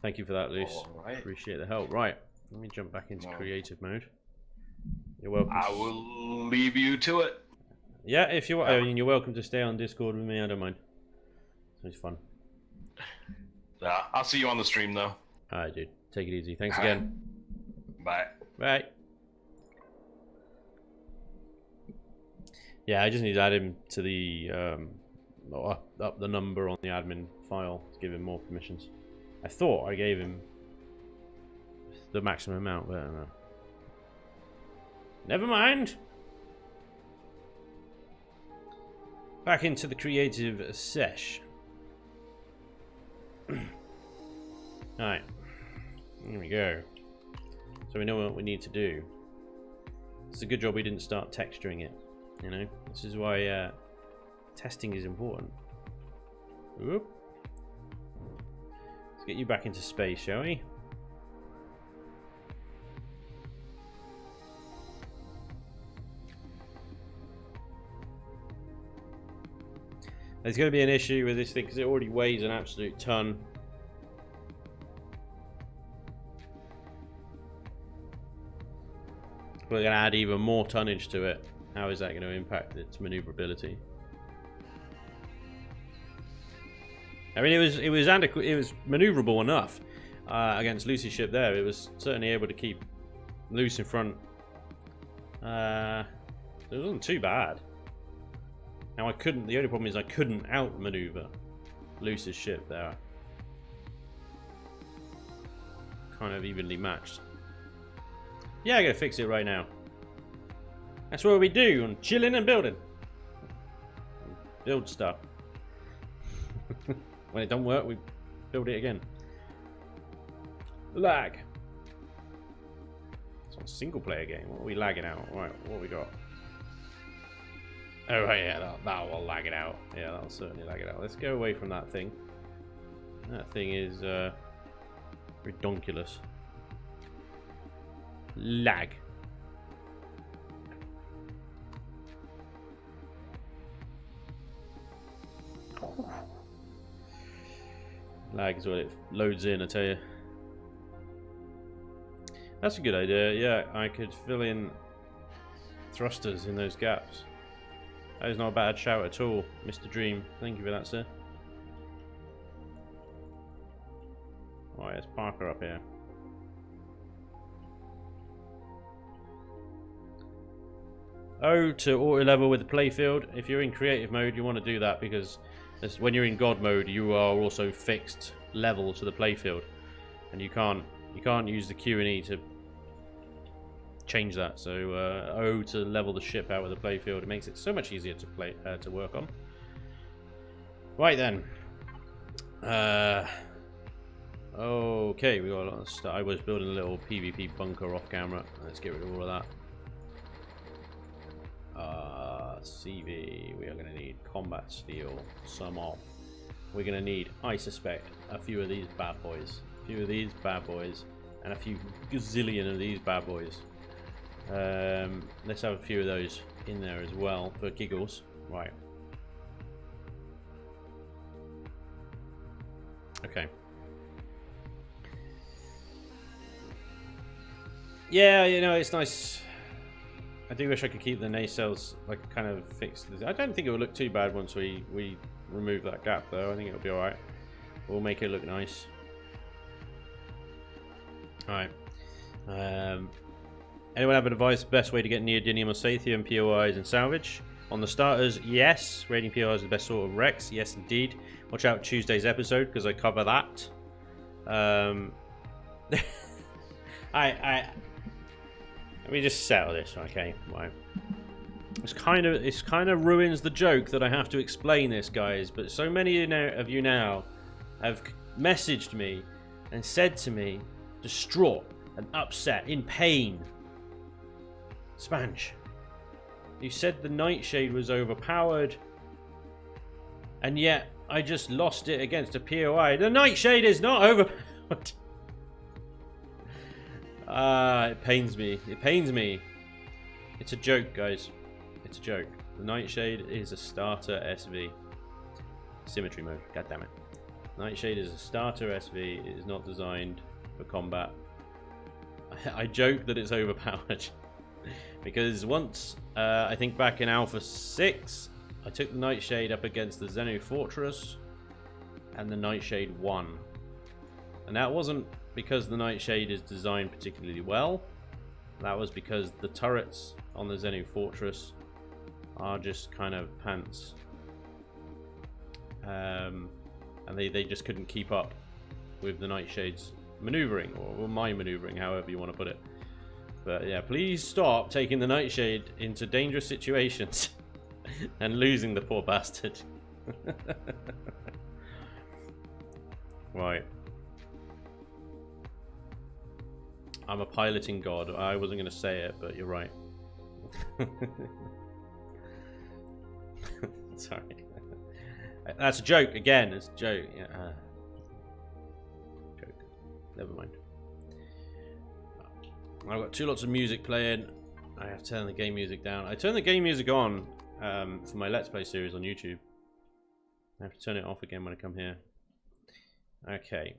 Thank you for that, Luce. All right. Appreciate the help. Right, let me jump back into creative mode. You're welcome. I will leave you to it. Yeah, if you want. I mean, you're welcome to stay on Discord with me. I don't mind. It's fun. I'll see you on the stream, though. Alright, dude. Take it easy. Thanks again. Bye. Bye. Yeah, I just need to add him to the up the number on the admin file to give him more permissions. I thought I gave him the maximum amount, but I don't know. Never mind. Back into the creative sesh. Alright. Here we go. So we know what we need to do. It's a good job we didn't start texturing it. You know, this is why testing is important. Oop. Let's get you back into space, shall we? There's going to be an issue with this thing because it already weighs an absolute ton. We're going to add even more tonnage to it. How is that going to impact its maneuverability? I mean, it was maneuverable enough against Lucy's ship there. It was certainly able to keep Luce in front. It wasn't too bad. Now the only problem is I couldn't outmaneuver Luce's ship there. Kind of evenly matched. Yeah, I gotta fix it right now. That's what we do on Chillin and Buildin. Build stuff. When it don't work, we build it again. Lag. It's on a single player game. What are we lagging out? Right, what we got? Oh right, yeah, that will lag it out. Yeah, that'll certainly lag it out. Let's go away from that thing. That thing is redonkulous. Lag. Lag is what it loads in, I tell you. That's a good idea. Yeah, I could fill in thrusters in those gaps. That is not a bad shout at all, Mr. Dream. Thank you for that, sir. Alright, let's park her up here. Oh, to auto level with the playfield. If you're in creative mode, you want to do that because when you're in God mode, you are also fixed level to the playfield, and you can't use the Q and E to change that. So O to level the ship out with the playfield. It makes it so much easier to work on. Right then. Okay, we got a lot of stuff. I was building a little PvP bunker off camera. Let's get rid of all of that. CV, we are going to need combat steel, some off. We're going to need, I suspect, a few of these bad boys. A few of these bad boys, and a few gazillion of these bad boys. Let's have a few of those in there as well, for giggles. Right. Okay. Yeah, you know, it's nice. I do wish I could keep the nacelles like kind of fixed. I don't think it would look too bad once we remove that gap though. I think it'll be alright. We'll make it look nice. Alright. Anyone have advice best way to get neodymium or sathium POIs and salvage? On the starters, yes. Raiding POIs is the best sort of Rex. Yes, indeed. Watch out Tuesday's episode because I cover that. Let me just settle this, okay? Right. It's kind of ruins the joke that I have to explain this, guys. But so many of you now have messaged me and said to me, distraught and upset, in pain, Spanj, You said the Nightshade was overpowered. And yet, I just lost it against a POI. The Nightshade is not overpowered. It pains me. It pains me. It's a joke, guys. It's a joke. The Nightshade is a starter SV. Symmetry mode. God damn it. Nightshade is a starter SV. It is not designed for combat. I joke that it's overpowered. Because once, I think back in Alpha 6, I took the Nightshade up against the Xenu Fortress, and the Nightshade won. And that wasn't because the Nightshade is designed particularly well. That was because the turrets on the Xenu Fortress are just kind of pants. And they just couldn't keep up with the Nightshade's maneuvering, or my maneuvering, however you want to put it. But yeah, please stop taking the Nightshade into dangerous situations and losing the poor bastard. Right. I'm a piloting god. I wasn't going to say it, but you're right. Sorry. That's a joke again. It's a joke. Yeah. Joke. Never mind. I've got lots of music playing. I have to turn the game music down. I turn the game music on for my Let's Play series on YouTube. I have to turn it off again when I come here. Okay.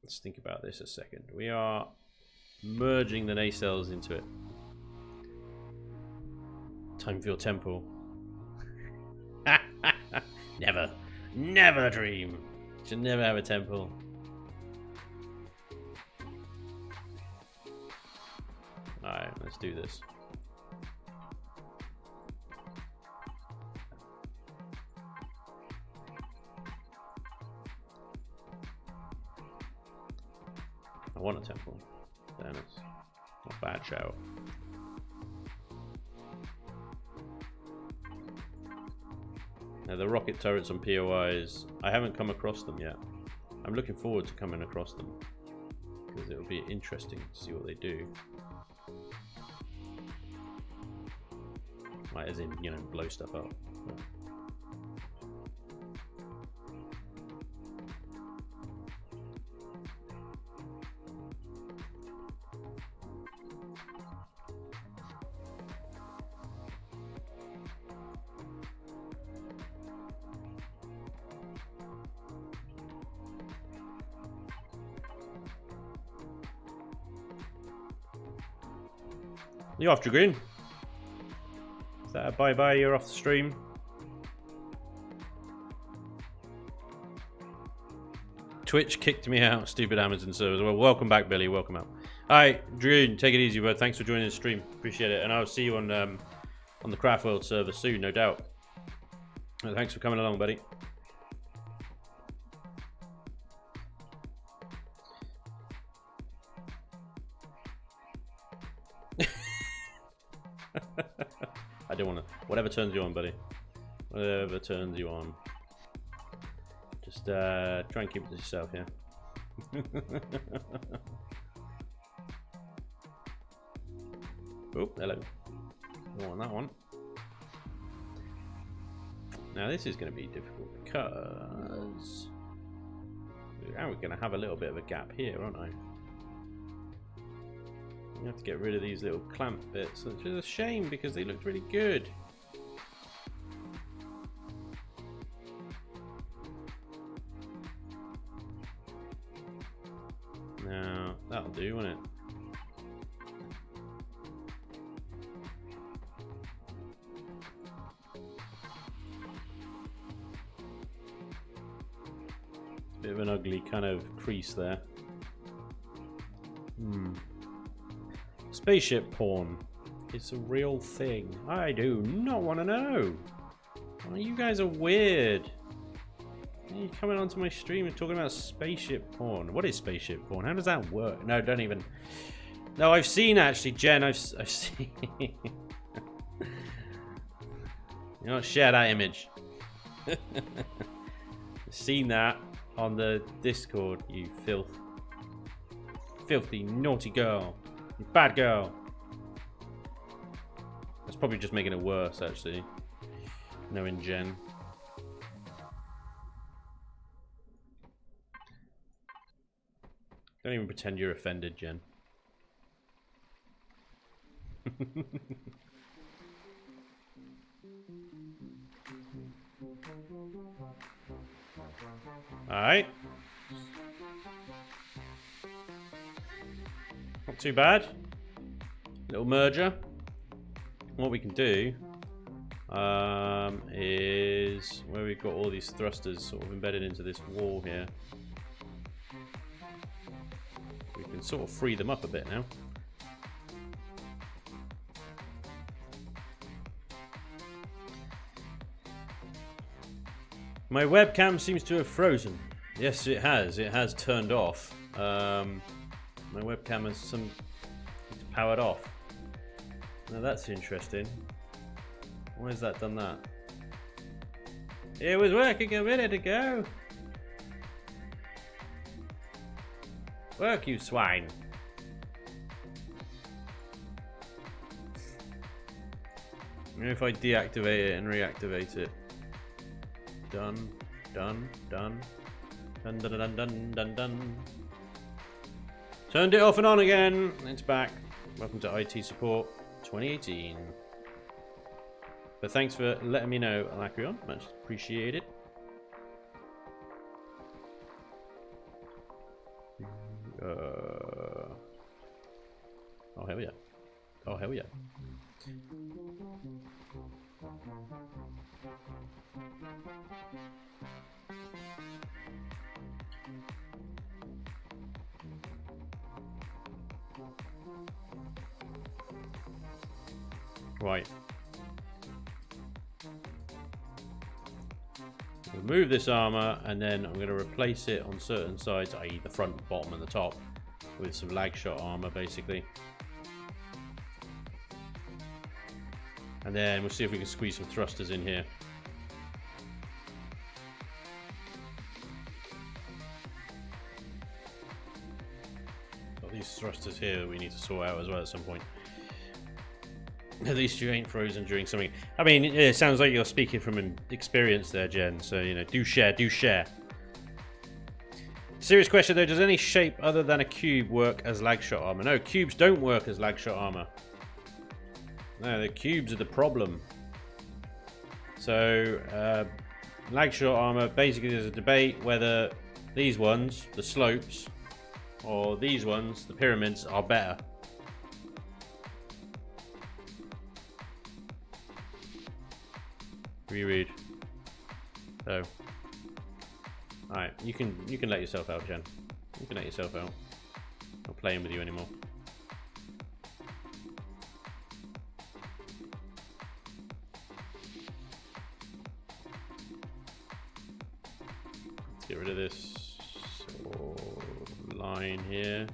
Let's think about this a second. We are merging the nacelles into it. Time for your temple. Never. Never dream. Should never have a temple. Alright, let's do this. I want a temple. Then it's not a bad shout. Now the rocket turrets on POIs, I haven't come across them yet. I'm looking forward to coming across them, because it'll be interesting to see what they do. Like, as in, you know, blow stuff up. But you off, Dragoon? Is that a bye-bye? You're off the stream? Twitch kicked me out. Stupid Amazon servers. Well, welcome back, Billy. Welcome out. Alright, Dragoon, take it easy, bud. Thanks for joining the stream. Appreciate it. And I'll see you on the Craft World server soon, no doubt. Thanks for coming along, buddy. I don't want to. Whatever turns you on, buddy. Whatever turns you on. Just try and keep it to yourself, yeah. Oh, hello. More on that one. Now this is going to be difficult because I'm going to have a little bit of a gap here, aren't I? You have to get rid of these little clamp bits, which is a shame because they looked really good. Now, that'll do, won't it? Bit of an ugly kind of crease there. Spaceship porn. It's a real thing. I do not want to know. Oh, you guys are weird. Are you coming onto my stream and talking about spaceship porn? What is spaceship porn? How does that work? No, don't even. No, I've seen actually, Jen. I've seen. You not share that image. I've seen that on the Discord. You filthy naughty girl. Bad girl. That's probably just making it worse, actually. Knowing Jen. Don't even pretend you're offended, Jen. Alright. Not too bad. Little merger. What we can do is where we've got all these thrusters sort of embedded into this wall here. We can sort of free them up a bit now. My webcam seems to have frozen. Yes, it has. It has turned off. My webcam has it's powered off. Now that's interesting. Why has that done that? It was working a minute ago. Work, you swine. Maybe if I deactivate it and reactivate it. Done, done, done. Dun dun dun dun dun dun. Turned it off and on again. It's back. Welcome to IT Support 2018. But thanks for letting me know, Alacrion. Much appreciated. Oh, hell yeah. Oh, hell yeah. Right. Remove this armor, and then I'm going to replace it on certain sides, i.e. the front, bottom, and the top, with some lag shot armor, basically. And then we'll see if we can squeeze some thrusters in here. Got these thrusters here that we need to sort out as well at some point. At least you ain't frozen during something. I mean, it sounds like you're speaking from experience there, Jen. So, you know, do share, do share. Serious question though, does any shape other than a cube work as lag shot armor? No, cubes don't work as lag shot armor. No, the cubes are the problem. So, lag shot armor, basically there's a debate whether these ones, the slopes, or these ones, the pyramids, are better. Reread. So, alright, you can let yourself out, Jen. You can let yourself out. I'm not playing with you anymore. Let's get rid of this line here.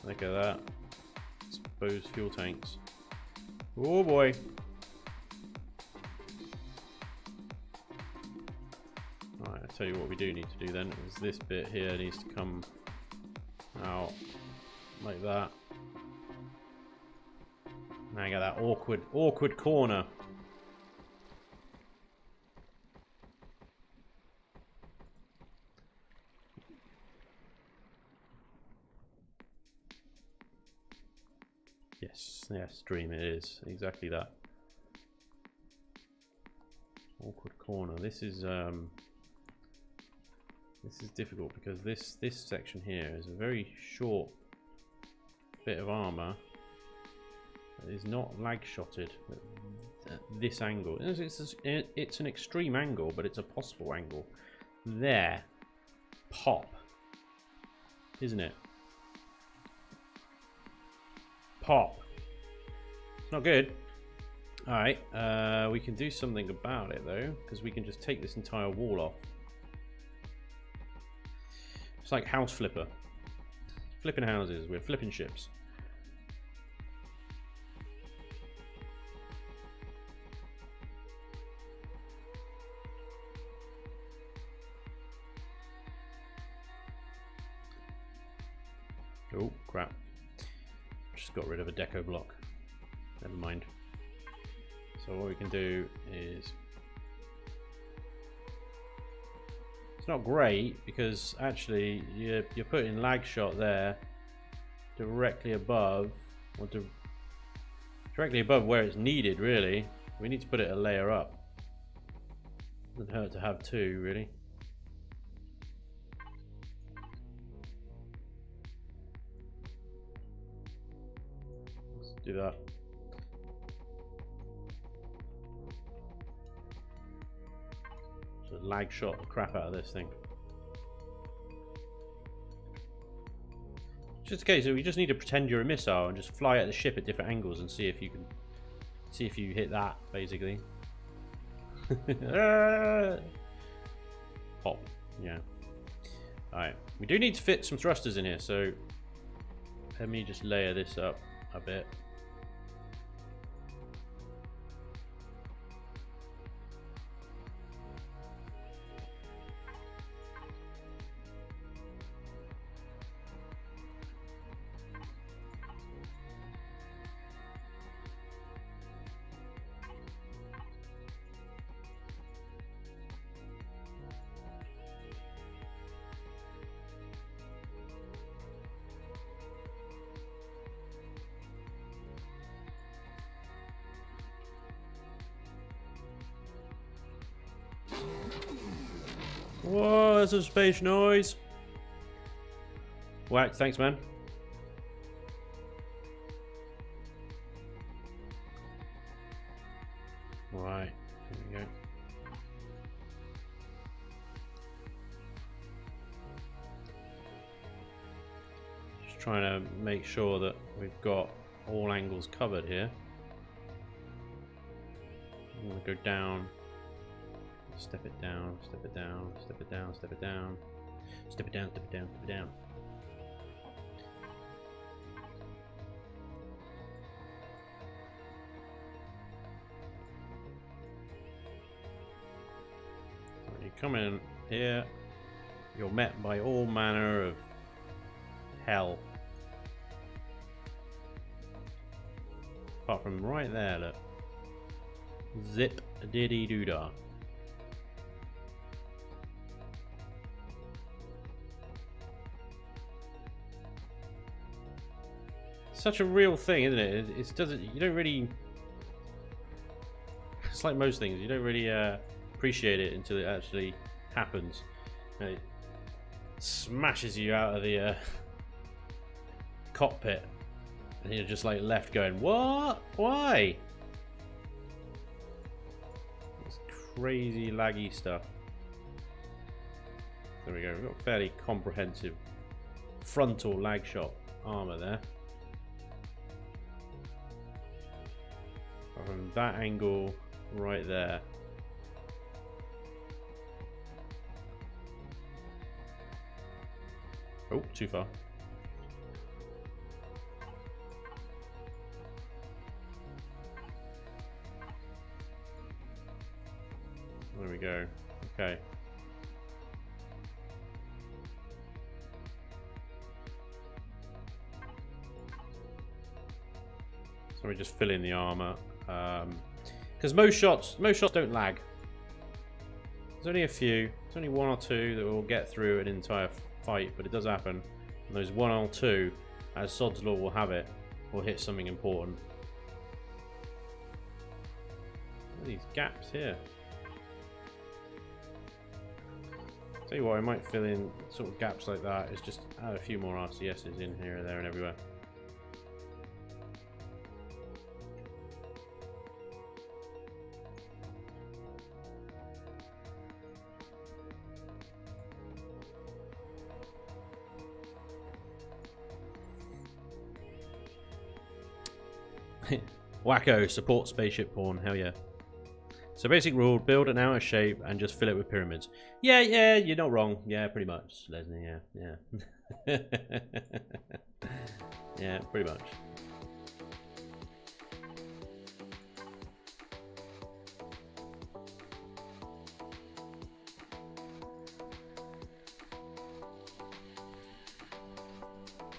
Look at that. Exposed fuel tanks. Oh boy. Tell you what we do need to do then is this bit here needs to come out like that. Now you got that awkward corner. Yes, dream it is exactly that. Awkward corner. This is difficult because this section here is a very short bit of armor that is not lag shotted at this angle. It's an extreme angle, but it's a possible angle. There, pop, isn't it? Pop. Not good. All right, we can do something about it though, because we can just take this entire wall off. It's like house flipper. Flipping houses, we're flipping ships. Oh crap. Just got rid of a deco block. Never mind. So what we can do is, it's not great because actually you're putting lag shot there directly above, or directly above where it's needed. Really, we need to put it a layer up. Doesn't hurt to have two, really. Let's do that. So lag shot the crap out of this thing. Just in case, we just need to pretend you're a missile and just fly at the ship at different angles and see if you can hit that, basically. Pop. Yeah. Alright. We do need to fit some thrusters in here, so let me just layer this up a bit. Whoa, that's a space noise. Whack, thanks, man. Right, here we go. Just trying to make sure that we've got all angles covered here. I'm going to go down. Step it down, step it down, step it down, step it down, step it down, step it down, step it down. So you come in here, you're met by all manner of hell. Apart from right there, look. Zip diddy doodah. Such a real thing, isn't it? It doesn't. You don't really. It's like most things. You don't really appreciate it until it actually happens. And it smashes you out of the cockpit, and you're just like left going, "What? Why?" It's crazy laggy stuff. There we go. We've got fairly comprehensive frontal lag shot armor there. From that angle right there. Oh, too far. There we go. Okay. So we just fill in the armor. Because most shots don't lag. There's only a few. There's only one or two that will get through an entire fight, but it does happen. And those one or two, as Sod's Law will have it, will hit something important. Look at these gaps here. Tell you what, I might fill in sort of gaps like that. Is just add a few more RCSs in here, there, and everywhere. Wacko, support spaceship porn, hell yeah. So basic rule, build an outer shape and just fill it with pyramids. Yeah, you're not wrong. Yeah, pretty much, Leslie, yeah. Yeah, pretty much.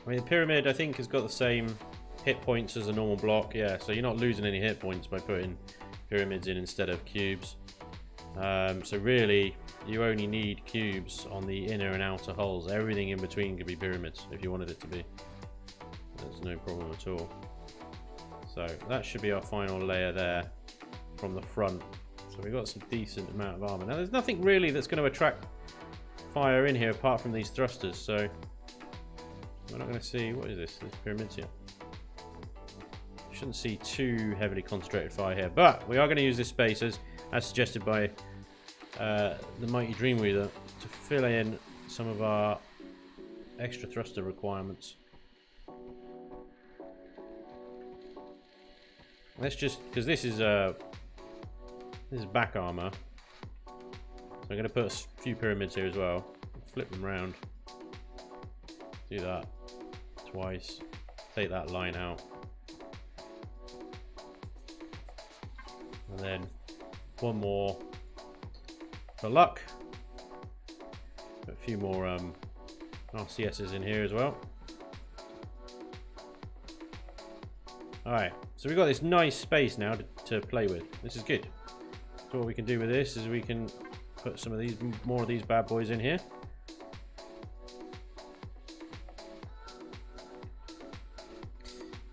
I mean, the pyramid, I think, has got the same hit points as a normal block, yeah, so you're not losing any hit points by putting pyramids in instead of cubes. So really, you only need cubes on the inner and outer hulls. Everything in between could be pyramids if you wanted it to be. There's no problem at all. So that should be our final layer there from the front. So we've got some decent amount of armor. Now there's nothing really that's going to attract fire in here apart from these thrusters. So we're not going to see, what is this? There's pyramids here. Shouldn't see too heavily concentrated fire here, but we are going to use this space as suggested by the mighty Dreamweaver to fill in some of our extra thruster requirements. Let's just, because this is back armor, so I'm going to put a few pyramids here as well. Flip them around. Do that twice. Take that line out. And then one more for luck. Put a few more RCSs in here as well. Alright, so we've got this nice space now to play with. This is good. So what we can do with this is we can put some of these, more of these bad boys in here.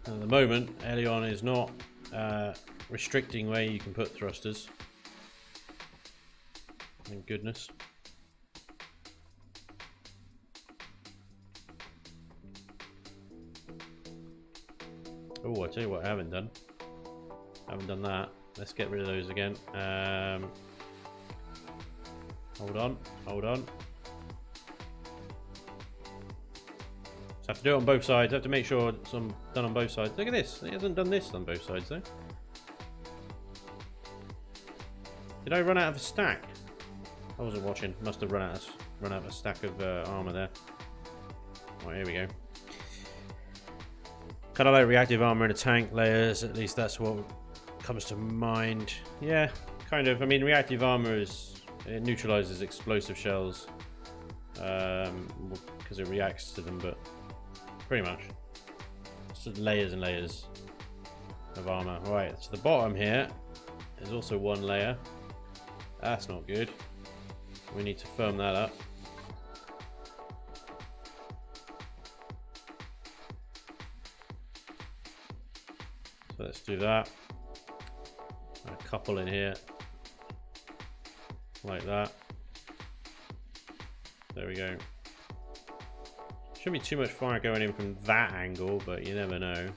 And at the moment, Elion is not restricting where you can put thrusters. Thank goodness. Oh, I tell you what I haven't done. Haven't done that. Let's get rid of those again. Hold on, hold on. Just have to do it on both sides. I have to make sure it's done on both sides. Look at this. It hasn't done this on both sides though. Did I run out of a stack? I wasn't watching. Must have run out of a stack of armor there. Right, here we go. Kind of like reactive armor in a tank layers. At least that's what comes to mind. Yeah, kind of. I mean, reactive armor it neutralizes explosive shells because it reacts to them, but pretty much just layers and layers of armor. Right, so the bottom here is also one layer. That's not good. We need to firm that up. So let's do that. A couple in here. Like that. There we go. Shouldn't be too much fire going in from that angle, but you never know.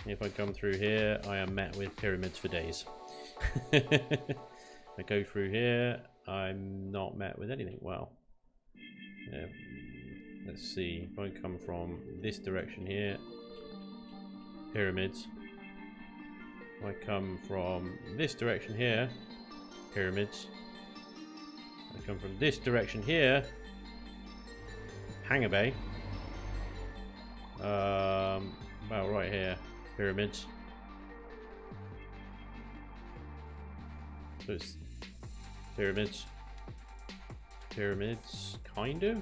If I come through here, I am met with pyramids for days. I go through here, I'm not met with anything. Well, yeah. Let's see. If I come from this direction here, pyramids. If I come from this direction here, pyramids. I come from this direction here, hangar bay. About right here, pyramids. So it's pyramids. Pyramids, kind of.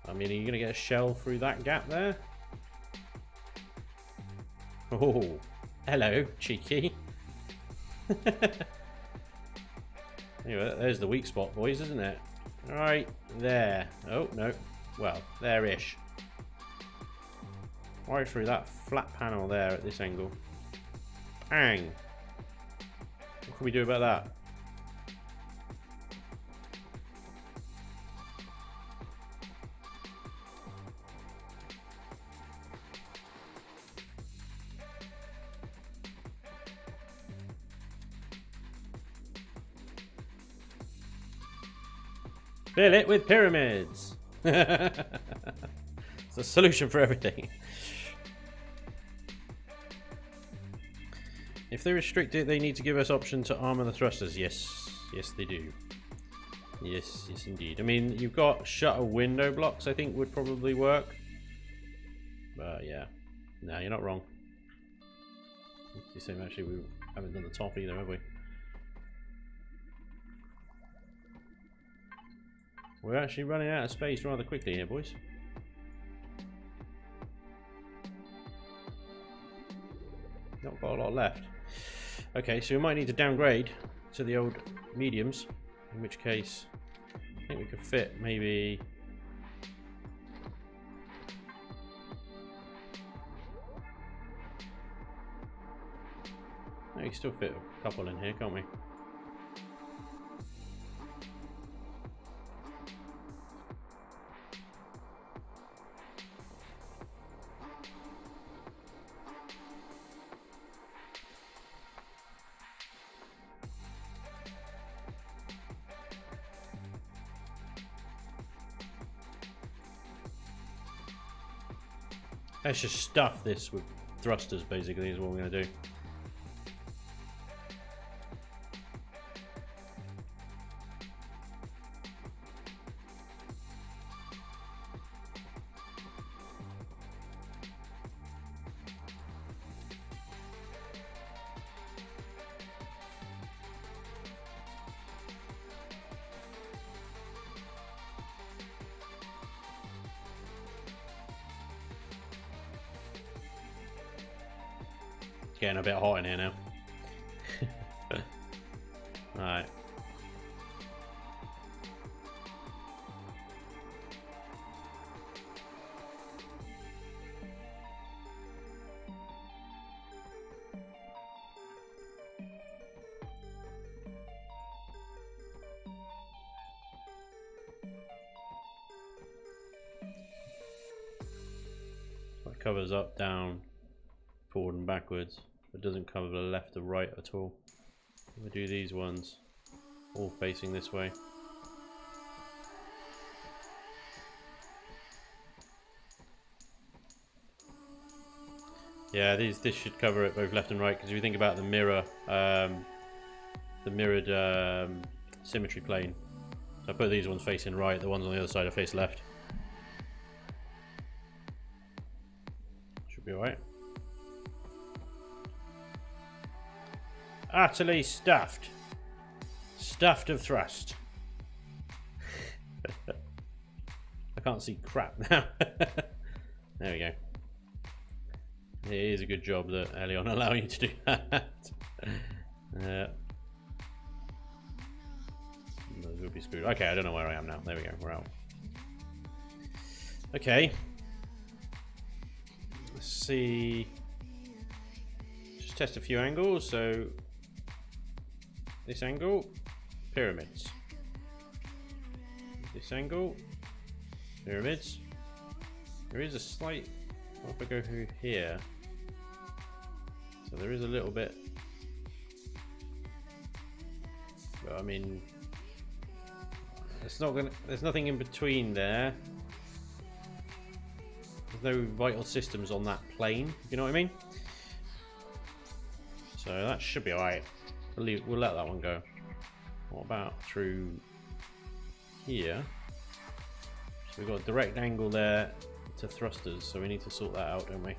I mean, are you going to get a shell through that gap there? Oh, hello, cheeky. Anyway, there's the weak spot, boys, isn't it? Right there. Oh, no. Well, there-ish. Right through that flat panel there at this angle. Bang. What can we do about that? Fill it with pyramids. It's a solution for everything. If they restrict it, they need to give us option to armor the thrusters. Yes, yes they do. Yes, yes indeed. I mean, you've got shutter window blocks, I think would probably work. But yeah, no, you're not wrong. You say actually we haven't done the top either, have we? We're actually running out of space rather quickly here, boys. Not got a lot left. Okay, so we might need to downgrade to the old mediums, in which case I think we could fit maybe... No, we can still fit a couple in here, can't we? Let's just stuff this with thrusters, basically, is what we're going to do. Getting a bit hot in here now. Alright. It covers up, down, forward and backwards. It doesn't cover the left or right at all. We'll do these ones all facing this way. Yeah, this should cover it both left and right, because if you think about the mirror, the mirrored symmetry plane. So I put these ones facing right, the ones on the other side are face left. Should be alright. Utterly stuffed. Stuffed of thrust. I can't see crap now. There we go. It is a good job that Elion allow you to do that. Those would be screwed. Okay, I don't know where I am now. There we go, we're out. Okay. Let's see. Just test a few angles. So this angle, pyramids. This angle, pyramids. There is a slight, if I go through here, so there is a little bit, but I mean, it's not gonna, there's nothing in between there. There's no vital systems on that plane, you know what I mean? So that should be alright. We'll let that one go. What about through here? So we've got a direct angle there to thrusters, so we need to sort that out, don't we?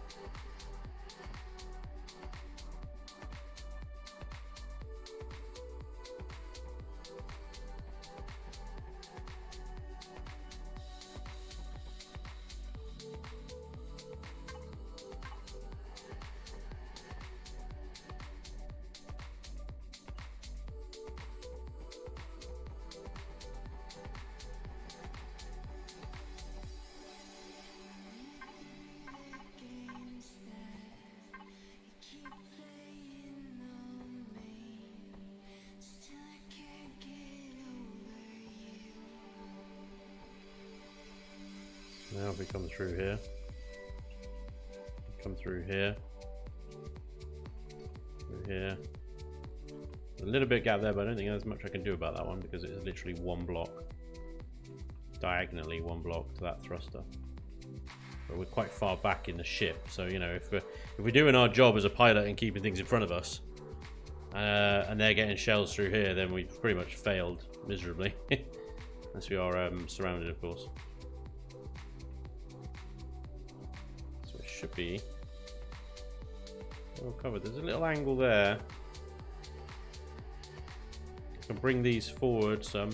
Now if we come through here, come through here, through here. A little bit gap there, but I don't think there's much I can do about that one because it is literally one block, diagonally one block to that thruster. But we're quite far back in the ship, so you know, if we're doing our job as a pilot and keeping things in front of us, and they're getting shells through here, then we've pretty much failed miserably. Unless we are surrounded, of course. Should be all covered. There's a little angle there. I can bring these forward some.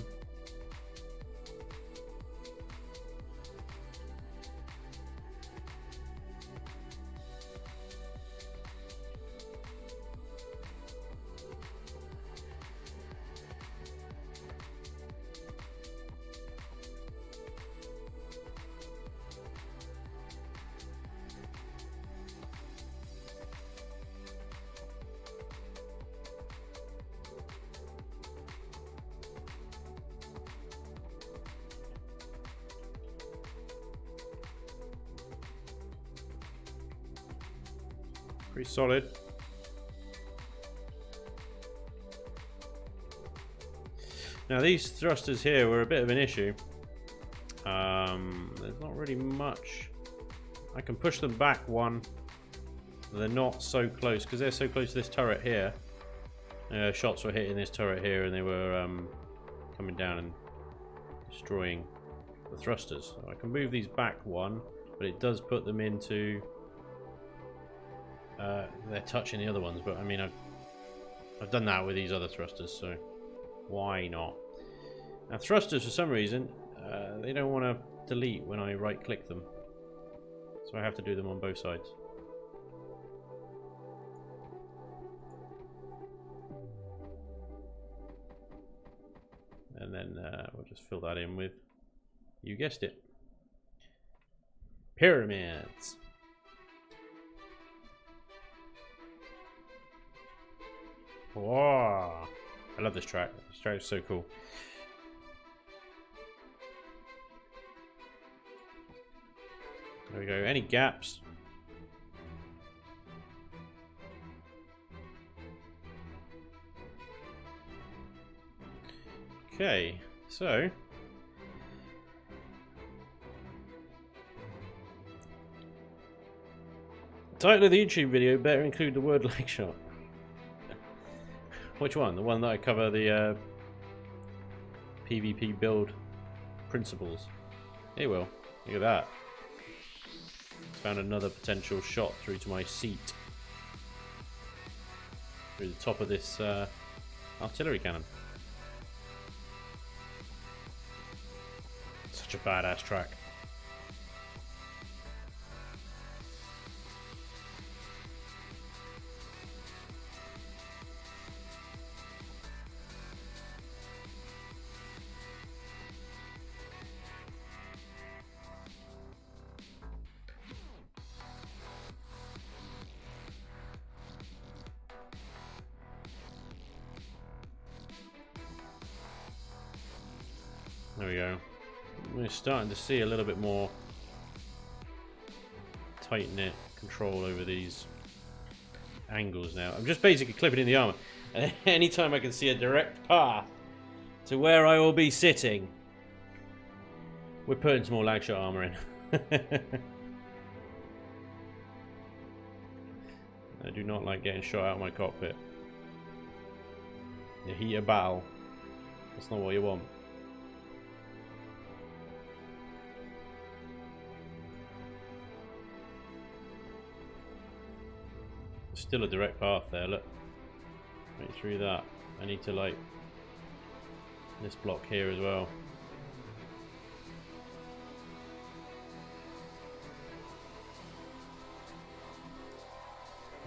Pretty solid. Now these thrusters here were a bit of an issue. There's not really much. I can push them back one. They're not so close because they're so close to this turret here. Shots were hitting this turret here and they were coming down and destroying the thrusters. So I can move these back one, but it does put them into... they're touching the other ones, but I mean I've done that with these other thrusters, so why not? Now thrusters, for some reason, they don't want to delete when I right click them, so I have to do them on both sides. And then we'll just fill that in with, you guessed it, pyramids. Whoa! I love this track. This track is so cool. There we go. Any gaps? Okay, so the title of the YouTube video better include the word leg shot. Which one? The one that I cover the PvP build principles. It will. Look at that. Found another potential shot through to my seat. Through the top of this artillery cannon. Such a badass track. There we go. We're starting to see a little bit more tight knit control over these angles now. I'm just basically clipping in the armor. And anytime I can see a direct path to where I will be sitting, we're putting some more lag shot armor in. I do not like getting shot out of my cockpit. The heat of battle. That's not what you want. Still a direct path there, look. Right through that. I need to light this block here as well.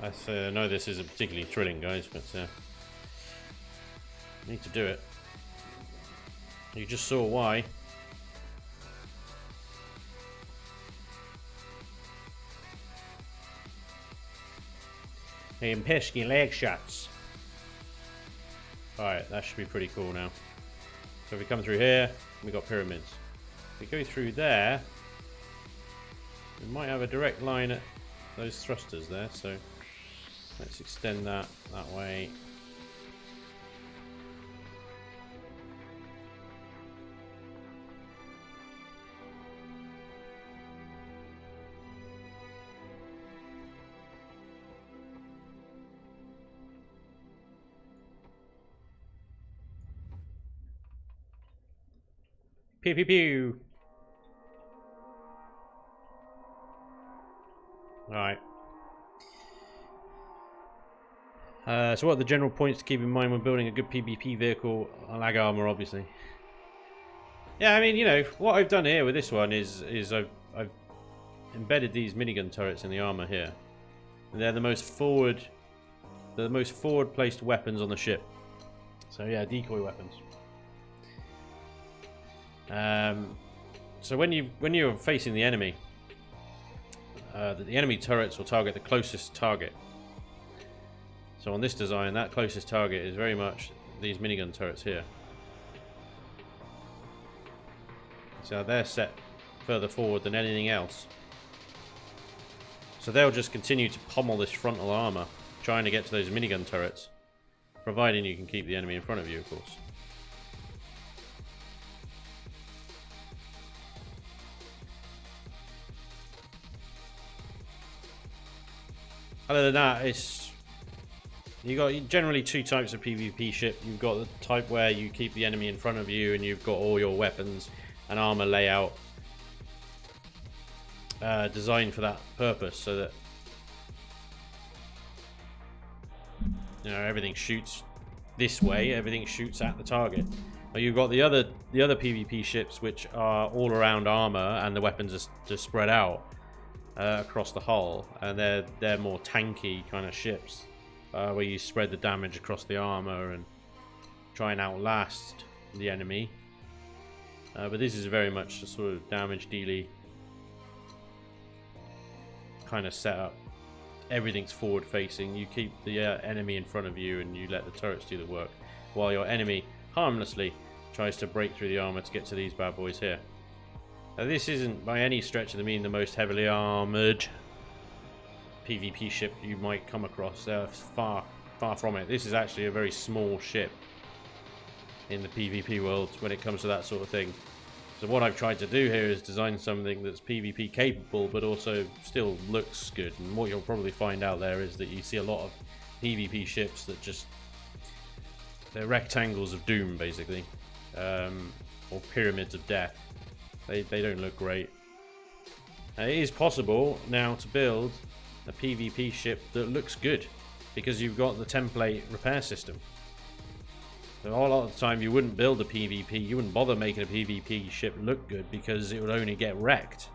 I know this isn't particularly thrilling, guys, but I need to do it. You just saw why. Them pesky leg shots. Alright, that should be pretty cool now. So if we come through here, we got pyramids. If we go through there, we might have a direct line at those thrusters there, so let's extend that way. Pew pew pew. Alright. So what are the general points to keep in mind when building a good PvP vehicle? Lag armor, obviously. Yeah, I mean, you know, what I've done here with this one is I've embedded these minigun turrets in the armor here. And they're the most forward placed weapons on the ship. So yeah, decoy weapons. So when you're facing the enemy, the enemy turrets will target the closest target. So on this design, that closest target is very much these minigun turrets here. So they're set further forward than anything else. So they'll just continue to pummel this frontal armor, trying to get to those minigun turrets, providing you can keep the enemy in front of you, of course. Other than that, you got generally two types of PvP ship. You've got the type where you keep the enemy in front of you, and you've got all your weapons and armor layout designed for that purpose, so that everything shoots this way, everything shoots at the target. But you've got the other PvP ships, which are all around armor, and the weapons are just spread out across the hull, and they're more tanky kind of ships, where you spread the damage across the armor and try and outlast the enemy. But this is very much a sort of damage dealy kind of setup. Everything's forward facing. You keep the enemy in front of you, and you let the turrets do the work, while your enemy harmlessly tries to break through the armor to get to these bad boys here. Now, this isn't by any stretch of the mean the most heavily armored PvP ship you might come across. Far from it. This is actually a very small ship in the PvP world when it comes to that sort of thing. So what I've tried to do here is design something that's PvP capable, but also still looks good. And what you'll probably find out there is that you see a lot of PvP ships that they're rectangles of doom, basically, or pyramids of death. They don't look great. It is possible now to build a PvP ship that looks good, because you've got the template repair system. So a lot of the time you wouldn't build a PvP, you wouldn't bother making a PvP ship look good, because it would only get wrecked.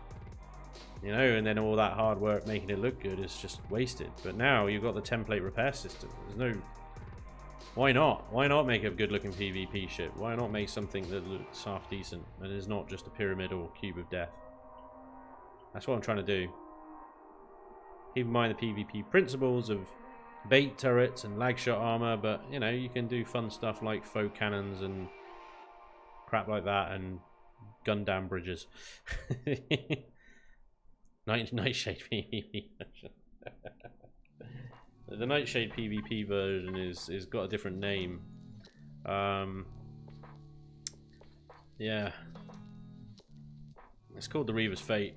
And then all that hard work making it look good is just wasted. But now you've got the template repair system. Why not? Why not make a good looking PvP ship? Why not make something that looks half decent and is not just a pyramid or cube of death? That's what I'm trying to do. Keep in mind the PvP principles of bait turrets and lag shot armor, but you can do fun stuff like faux cannons and crap like that, and Gundam bridges. Nightshade PvP version. The Nightshade PvP version is got a different name. Yeah, it's called the Reaver's Fate,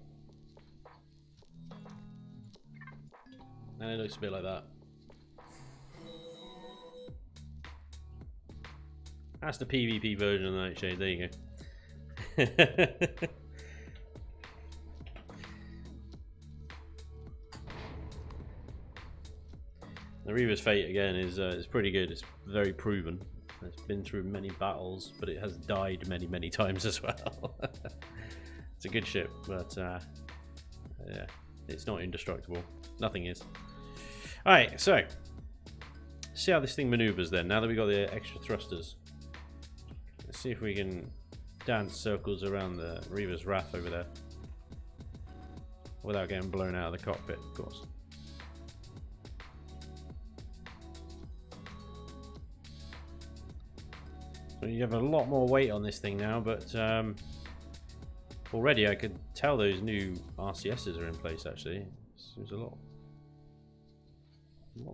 and it looks a bit like that. That's the PvP version of the Nightshade. There you go. The Reaver's Fate again is pretty good. It's very proven. It's been through many battles, but it has died many times as well. It's a good ship, but yeah, it's not indestructible. Nothing is. All right, so see how this thing maneuvers then. Now that we got the extra thrusters, let's see if we can dance circles around the Reaver's Wrath over there without getting blown out of the cockpit, of course. So you have a lot more weight on this thing now, but already I could tell those new RCSs are in place. Actually, seems a lot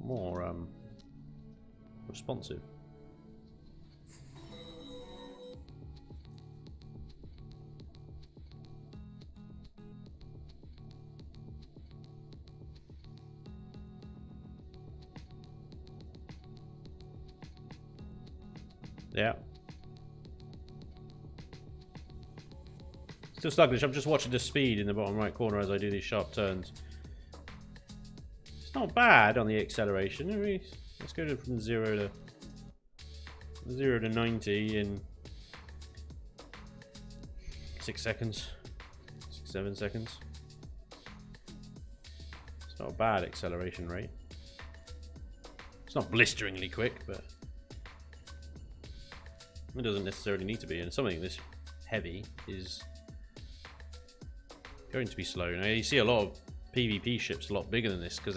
more responsive. Yeah. Still sluggish. I'm just watching the speed in the bottom right corner as I do these sharp turns. It's not bad on the acceleration. Let's go from 0 to 90 in 6 seconds, 7 seconds. It's not a bad acceleration rate. It's not blisteringly quick, but it doesn't necessarily need to be. And something this heavy is going to be slow. Now you see a lot of PvP ships a lot bigger than this, because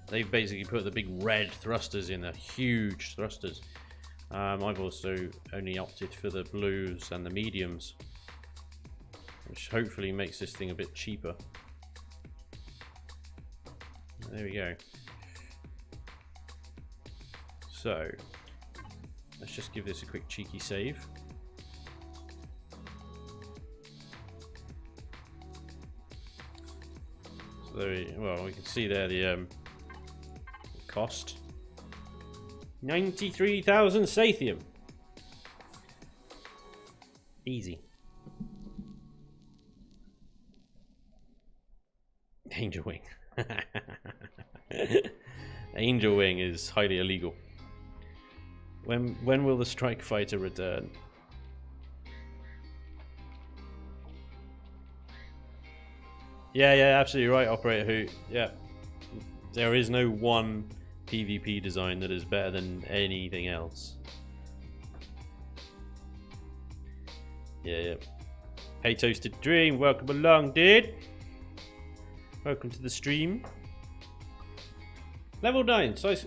they've basically put the big red thrusters in, the huge thrusters. I've also only opted for the blues and the mediums, which hopefully makes this thing a bit cheaper. There we go. So, let's just give this a quick cheeky save. So there we can see there the cost. 93,000 Sathium. Easy. Angel Wing. Angel Wing is highly illegal. When will the Strike Fighter return? Yeah, absolutely right, Operator Who. Yeah. There is no one PvP design that is better than anything else. Yeah. Hey Toasted Dream, welcome along, dude. Welcome to the stream. Level 9, size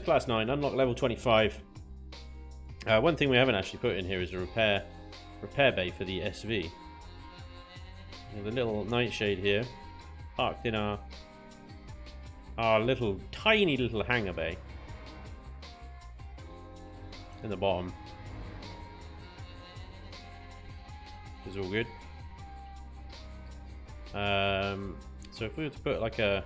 class 9, unlock level 25. One thing we haven't actually put in here is a repair bay for the SV. There's a little nightshade here, parked in our little tiny little hangar bay in the bottom. It's all good. So if we were to put like a...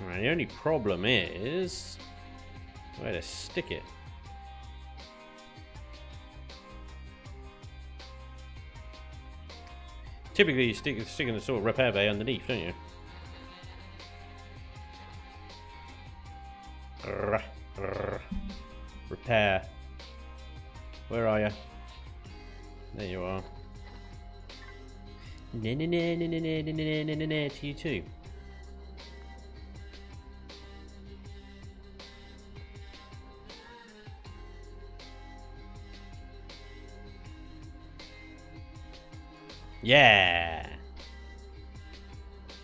Right, the only problem is where to stick it. Typically you stick in the sort of repair bay underneath, don't you? Repair. Where are you? There you are. To you too. Yeah.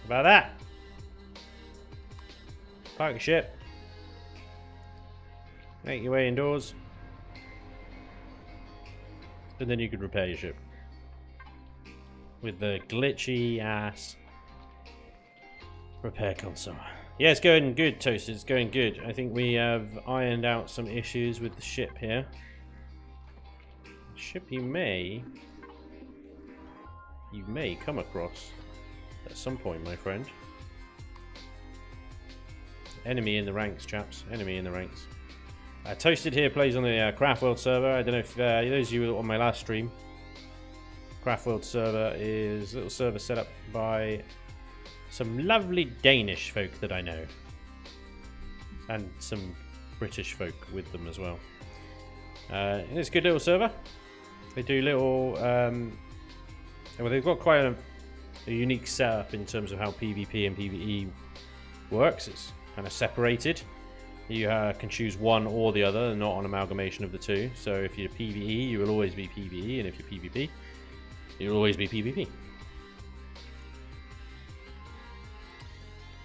About that. Park your ship. Make your way indoors. And then you could repair your ship. With the glitchy ass repair console. Yeah, it's going good, Toast. It's going good. I think we have ironed out some issues with the ship here. Ship you may come across at some point, my friend. Enemy in the ranks, chaps. Enemy in the ranks. Toasted here plays on the Craft World server. I don't know if those of you on my last stream. Craft World server is a little server set up by some lovely Danish folk that I know. And some British folk with them as well. It's a good little server. They do little... well, they've got quite a unique setup in terms of how PvP and PvE works. It's kind of separated. You can choose one or the other, not an amalgamation of the two. So if you're PvE, you will always be PvE, and if you're PvP, you'll always be PvP.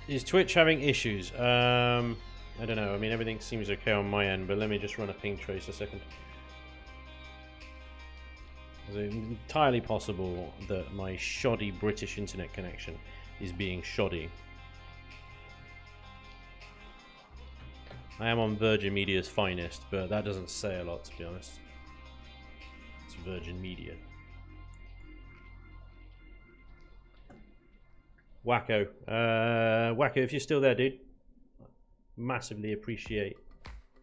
Is Twitch having issues? I don't know. I mean, everything seems okay on my end, but let me just run a ping trace a second. It's entirely possible that my shoddy British internet connection is being shoddy. I am on Virgin Media's finest, but that doesn't say a lot, to be honest. It's Virgin Media. Wacko. Wacko, if you're still there, dude, massively appreciate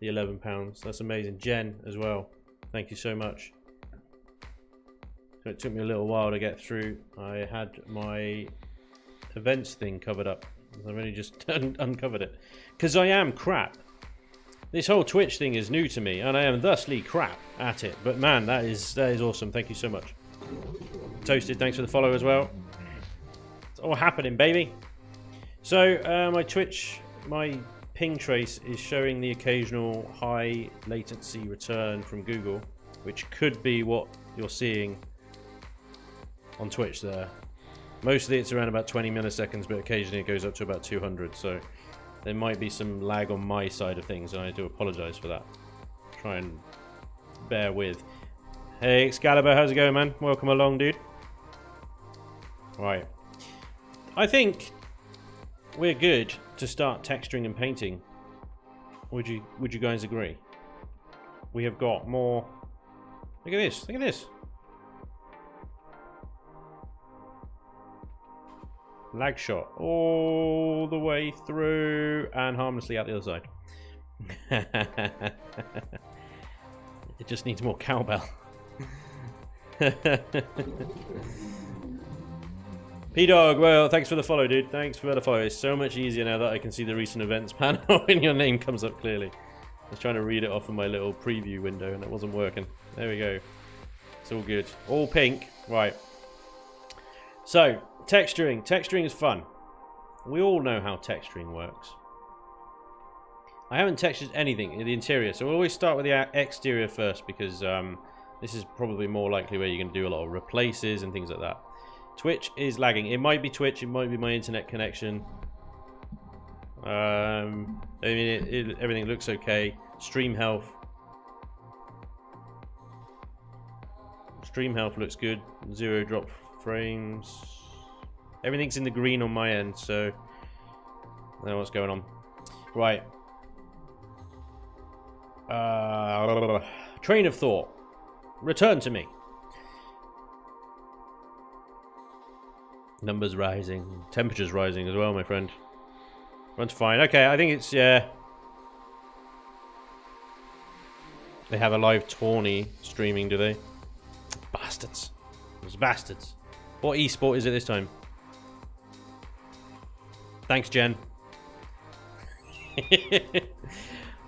the £11. That's amazing. Jen, as well. Thank you so much. It took me a little while to get through. I had my events thing covered up. I've only just uncovered it. Because I am crap. This whole Twitch thing is new to me, and I am thusly crap at it. But man, that is awesome. Thank you so much. Toasted, thanks for the follow as well. It's all happening, baby. So, my Twitch, my ping trace is showing the occasional high latency return from Google, which could be what you're seeing on Twitch there. Mostly it's around about 20 milliseconds, but occasionally it goes up to about 200, so there might be some lag on my side of things, and I do apologize for that. Try and bear with. Hey Excalibur, how's it going, man? Welcome along, dude. Right. I think we're good to start texturing and painting. Would you guys agree? We have got more. Look at this. Look at this. Lag shot all the way through and harmlessly out the other side. It just needs more cowbell. P-Dog, well, thanks for the follow, dude. Thanks for the follow. It's so much easier now that I can see the recent events panel when your name comes up clearly. I was trying to read it off of my little preview window and it wasn't working. There we go. It's all good. All pink. Right. So, texturing. Texturing is fun. We all know how texturing works. I haven't textured anything in the interior, so we'll always start with the exterior first because this is probably more likely where you're going to do a lot of replaces and things like that. Twitch is lagging. It might be Twitch, it might be my internet connection. I mean, everything looks okay. Stream health. Stream health looks good. 0 drop frames. Everything's in the green on my end, so I don't know what's going on. Right. Train of thought. Return to me. Numbers rising. Temperatures rising as well, my friend. Runs fine. Okay, I think it's, yeah. They have a live tourney streaming, do they? Bastards. Those bastards. What esport is it this time? Thanks, Jen.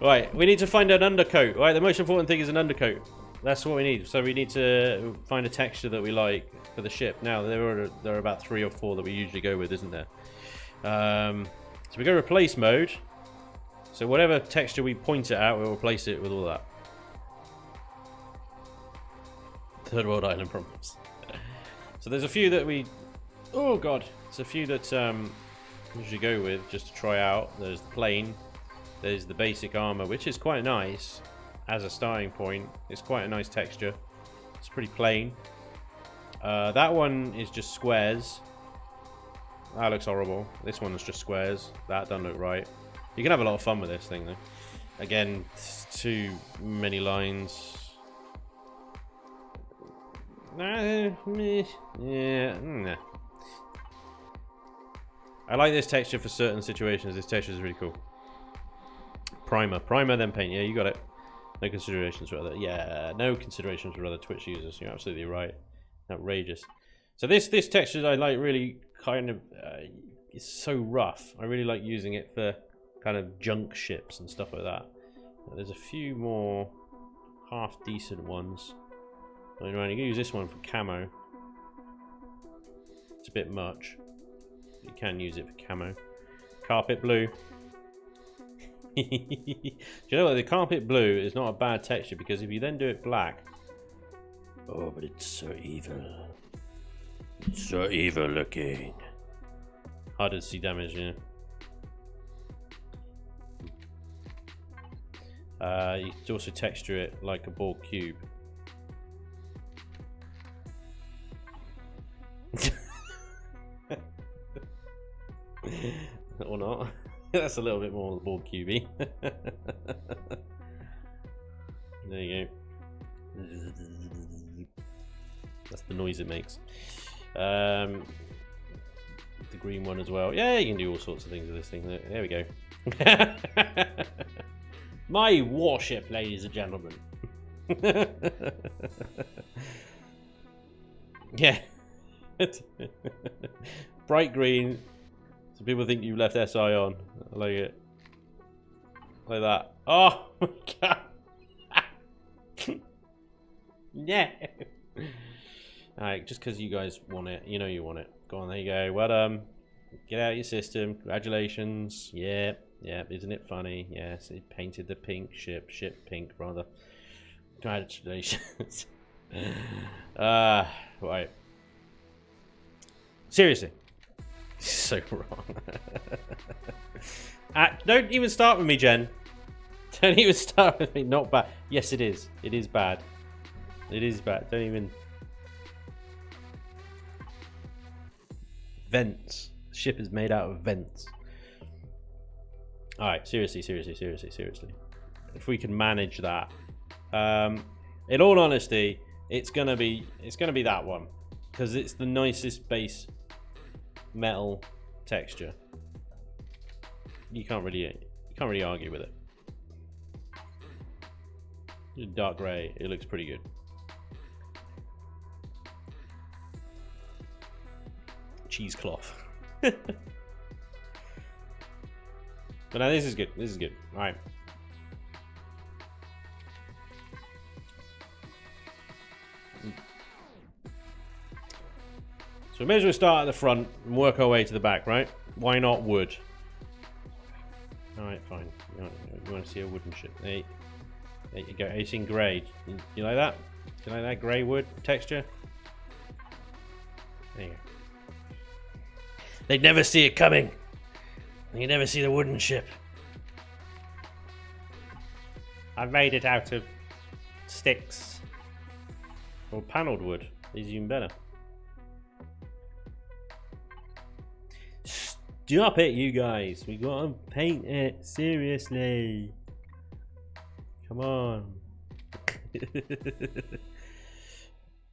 Right, we need to find an undercoat. Right, the most important thing is an undercoat. That's what we need. So we need to find a texture that we like for the ship. Now, there are about 3 or 4 that we usually go with, isn't there? So we go replace mode. So whatever texture we point it at, we'll replace it with all that. Third world island problems. So there's a few that we... Oh, God. There's a few that we usually go with just to try out. There's the plane. There's the basic armor, which is quite nice as a starting point. It's quite a nice texture. It's pretty plain. That one is just squares. That looks horrible. This one's just squares. That doesn't look right. You can have a lot of fun with this thing, though. Again, too many lines. Yeah, nah. I like this texture for certain situations. This texture is really cool. Primer, then paint. Yeah, you got it. No considerations for other. Yeah, no considerations for other Twitch users. You're absolutely right. Outrageous. So this texture I like really kind of it's so rough. I really like using it for kind of junk ships and stuff like that. There's a few more half decent ones. You can use this one for camo. It's a bit much. You can use it for camo. Carpet blue. Do you know what? The carpet blue is not a bad texture because if you then do it black. Oh, but it's so evil. It's so evil looking. Harder to see damage, yeah. You can also texture it like a ball cube. Or not. That's a little bit more ball cubey. There you go. That's the noise it makes. The green one as well. Yeah, you can do all sorts of things with this thing. There we go. My warship, ladies and gentlemen. Yeah. Bright green. So people think you left SI on. I like it. Like that. Oh my god. Yeah. Alright, just because you guys want it. You know you want it. Go on, there you go. Well, get out of your system. Congratulations. Yeah. Yeah. Isn't it funny? Yes. It painted the pink ship. Ship pink, rather. Congratulations. Right. Seriously. So wrong. Don't even start with me, Jen. Don't even start with me. Not bad. Yes, it is. It is bad. It is bad. Don't even. Vents. The ship is made out of vents. Alright, seriously. If we can manage that. In all honesty, it's gonna be that one. Because it's the nicest base metal texture. You can't really argue with it. Dark grey, it looks pretty good. Cheesecloth. But now this is good. All right. So we may as well start at the front and work our way to the back, right? Why not wood? All right, fine. You want to see a wooden ship? There you go. Are you seeing grey? You like that? You like that grey wood texture? There you go. They'd never see it coming. You never see the wooden ship. I've made it out of sticks or panelled wood. These are even better. Stop it, you guys. We gotta paint it. Seriously. Come on.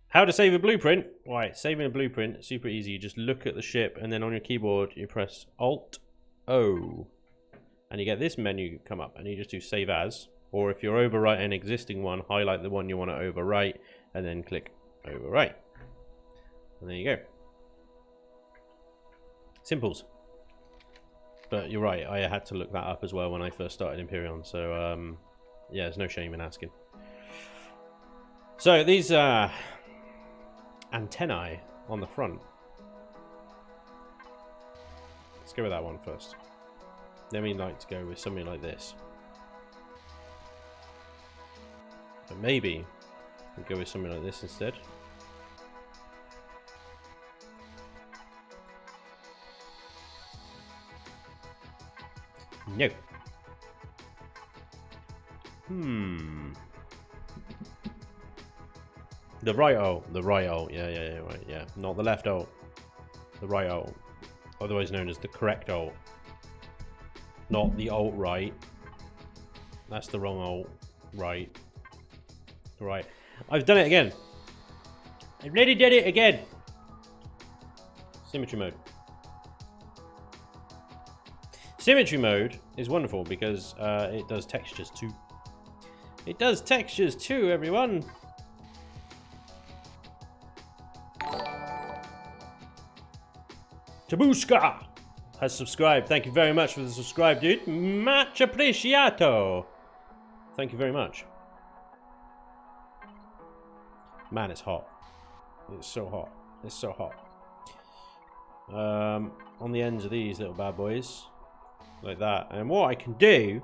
How to save a blueprint? Right, saving a blueprint, super easy. You just look at the ship and then on your keyboard you press Alt-O. And you get this menu come up and you just do save as. Or if you're overwriting an existing one, highlight the one you want to overwrite and then click overwrite. And there you go. Simples. But you're right, I had to look that up as well when I first started Imperion, so yeah, there's no shame in asking. So these antennae on the front. Let's go with that one first. Then we like to go with something like this. But maybe we'll go with something like this instead. No. The right alt, yeah, right, yeah. Not the left alt. The right alt. Otherwise known as the correct alt. Not the alt right. That's the wrong alt. Right. Right. I've done it again. I've nearly did it again. Symmetry mode. Symmetry mode is wonderful because it does textures too. It does textures too, everyone. Tabuska has subscribed. Thank you very much for the subscribe, dude. Much appreciato. Thank you very much. Man, it's hot. It's so hot. It's so hot. On the ends of these little bad boys. Like that. And what I can do,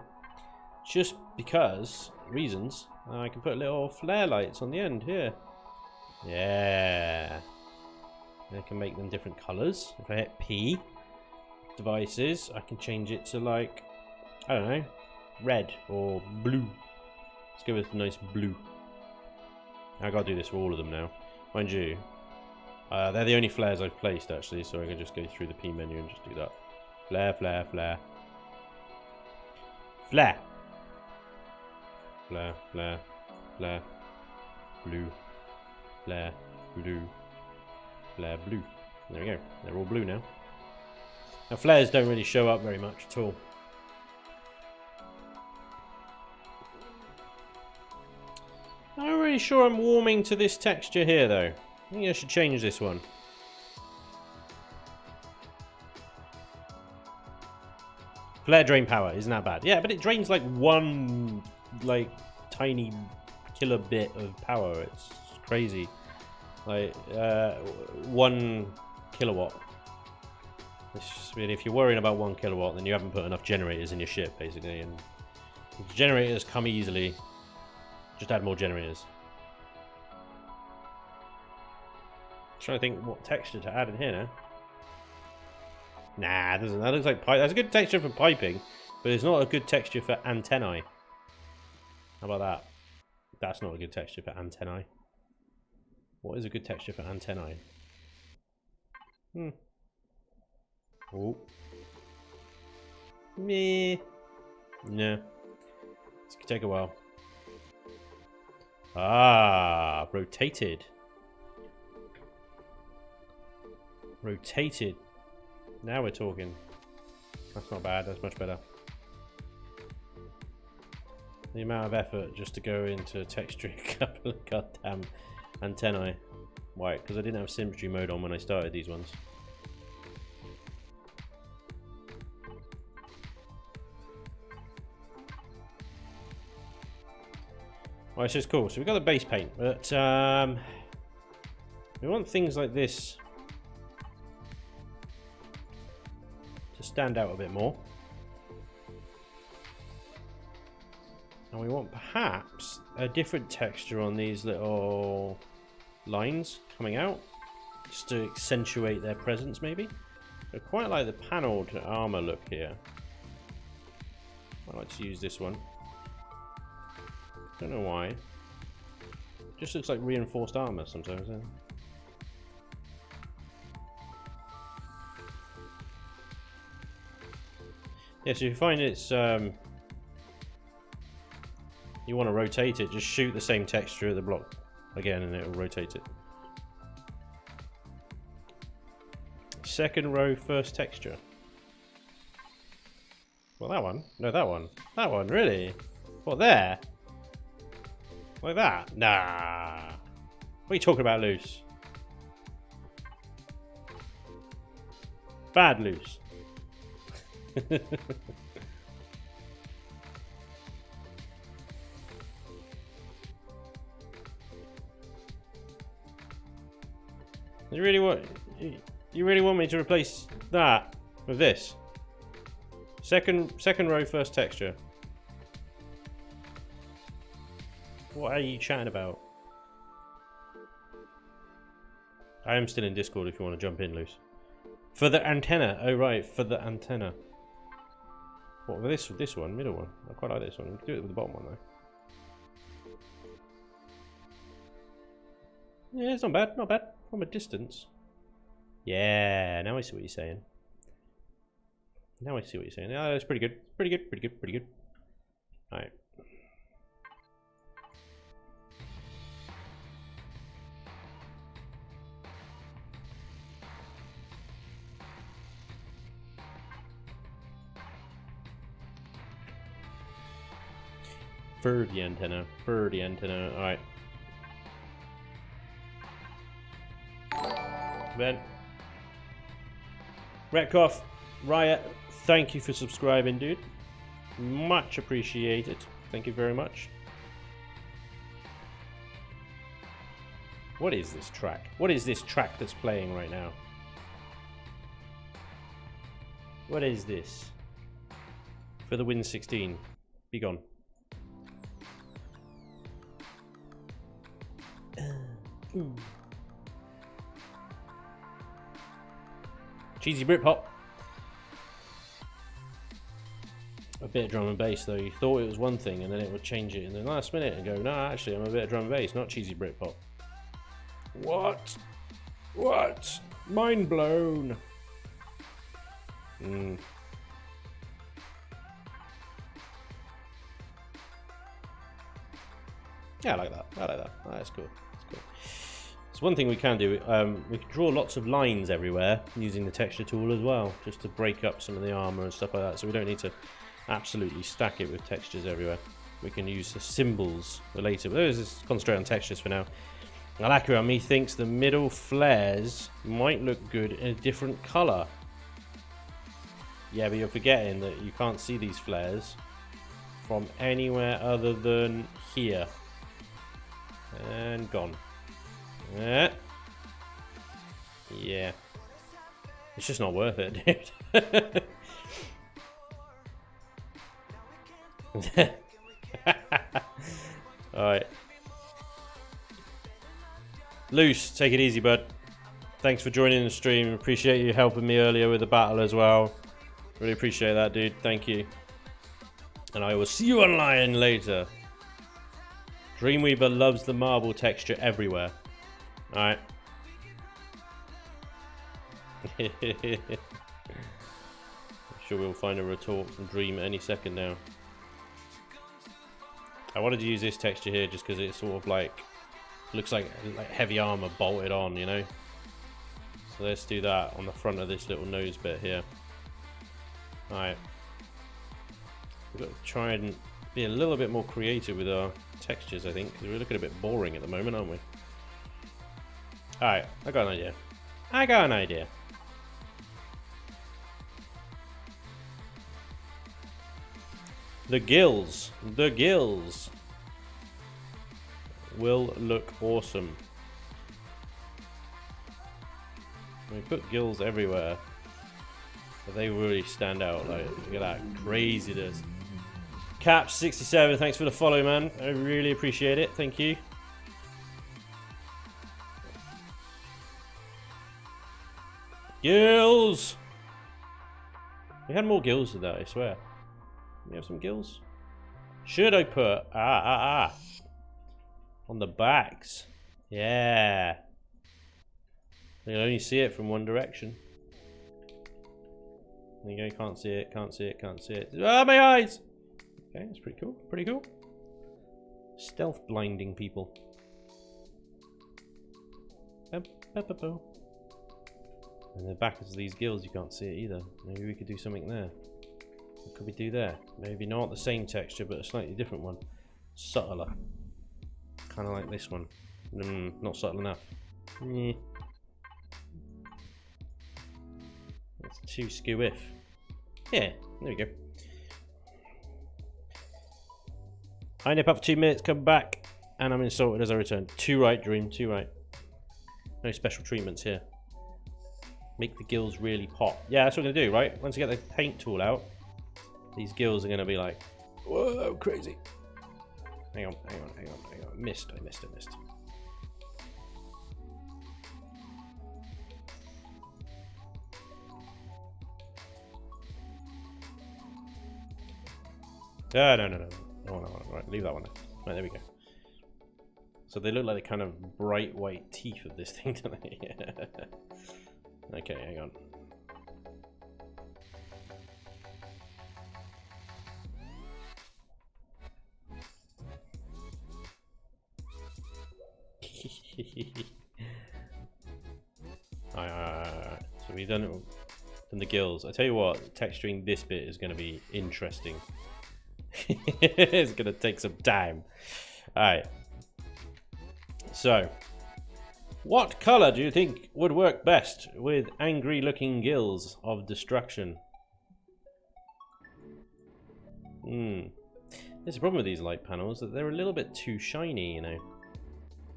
just because reasons, I can put little flare lights on the end here. Yeah. I can make them different colors. If I hit P, devices, I can change it to like, I don't know, red or blue. Let's go with a nice blue. I gotta do this for all of them now. Mind you, they're the only flares I've placed actually, so I can just go through the P menu and just do that. Flare, flare, flare. Flare. Flare, flare, flare. Blue. Flare, blue. Flare, blue. There we go. They're all blue now. Now flares don't really show up very much at all. I'm not really sure I'm warming to this texture here though. I think I should change this one. Flare drain power isn't that bad. Yeah, but it drains like one like tiny kilobit of power. It's crazy. Like 1 kilowatt. It's just really, if you're worrying about 1 kilowatt, then you haven't put enough generators in your ship, basically. And generators come easily. Just add more generators. Trying to think what texture to add in here now. Nah, it doesn't. That looks like pipe. That's a good texture for piping, but it's not a good texture for antennae. How about that? That's not a good texture for antennae. What is a good texture for antennae? Oh. Meh. No. This could take a while. Ah, rotated. Rotated. Now we're talking. That's not bad. That's much better. The amount of effort just to go into texturing a couple of goddamn antennae. Why? Because I didn't have symmetry mode on when I started these ones. Well, it's just cool. So we've got the base paint, but we want things like this to stand out a bit more. And we want perhaps a different texture on these little lines coming out, just to accentuate their presence maybe. I quite like the panelled armour look here. I like to use this one. Don't know why. Just looks like reinforced armour sometimes. Yeah, so if you find it's you want to rotate it, just shoot the same texture at the block again and it'll rotate it. Second row, first texture. Well, that one. No, that one. That one, really? What, there? Like that? Nah. What are you talking about, Loose? Bad Loose. You really want me to replace that with this? Second row, first texture. What are you chatting about? I am still in Discord if you want to jump in, Loose. For the antenna. Oh right, for the antenna. What with this one, middle one? I quite like this one. We can do it with the bottom one though. Yeah, it's not bad, not bad. From a distance. Yeah, now I see what you're saying. Now I see what you're saying. Oh, that's pretty good. Pretty good, pretty good, pretty good. Alright. For the antenna. For the antenna. Alright. Ben. Retkoff, Riot, thank you for subscribing, dude. Much appreciated. Thank you very much. What is this track? What is this track that's playing right now? What is this? For the Win 16. Be gone. Cheesy Britpop. A bit of drum and bass though. You thought it was one thing and then it would change it in the last minute and go, no, actually I'm a bit of drum and bass, not cheesy Britpop. What? What? Mind blown. Yeah, I like that. I like that. Oh, that's cool. That's cool. So one thing we can do, we can draw lots of lines everywhere using the texture tool as well, just to break up some of the armor and stuff like that. So we don't need to absolutely stack it with textures everywhere. We can use the symbols later. But let's just concentrate on textures for now. Alakira me thinks the middle flares might look good in a different color. Yeah, but you're forgetting that you can't see these flares from anywhere other than here. And gone. Yeah. It's just not worth it, dude. Alright. Loose, take it easy, bud. Thanks for joining the stream. Appreciate you helping me earlier with the battle as well. Really appreciate that, dude. Thank you. And I will see you online later. Dreamweaver loves the marble texture everywhere. Alright. Sure, we'll find a retort from Dream any second now. I wanted to use this texture here just because it's sort of like looks like heavy armor bolted on, you know. So let's do that on the front of this little nose bit here. Alright. We've got to try and be a little bit more creative with our textures, I think, because we're looking a bit boring at the moment, aren't we? Alright, I got an idea. I got an idea. The gills will look awesome. We put gills everywhere, but they really stand out. Like, look at that craziness. Caps67, thanks for the follow, man. I really appreciate it. Thank you. Gills. We had more gills than that, I swear. We have some gills. Should I put on the backs? Yeah. You can only see it from one direction. There you go. Can't see it. Can't see it. Can't see it. Ah, my eyes. Okay, that's pretty cool. Pretty cool. Stealth blinding people. And the back of these gills, you can't see it either. Maybe we could do something there. What could we do there? Maybe not the same texture, but a slightly different one. Subtler. Kind of like this one. Not subtle enough. That's too skew-if. Yeah, there we go. I nip up for 2 minutes, come back, and I'm insulted as I return. Too right, Dream, too right. No special treatments here. Make the gills really pop. Yeah, that's what we're going to do, right? Once you get the paint tool out, these gills are going to be like, whoa, crazy. Hang on. Missed. I missed. No. Right, leave that one there. Right, there we go. So they look like the kind of bright white teeth of this thing, don't they? Okay, hang on. Alright. So we've done the gills. I tell you what, texturing this bit is going to be interesting. It's going to take some time. Alright. So, what color do you think would work best with angry looking gills of destruction? There's a problem with these light panels, that they're a little bit too shiny, you know.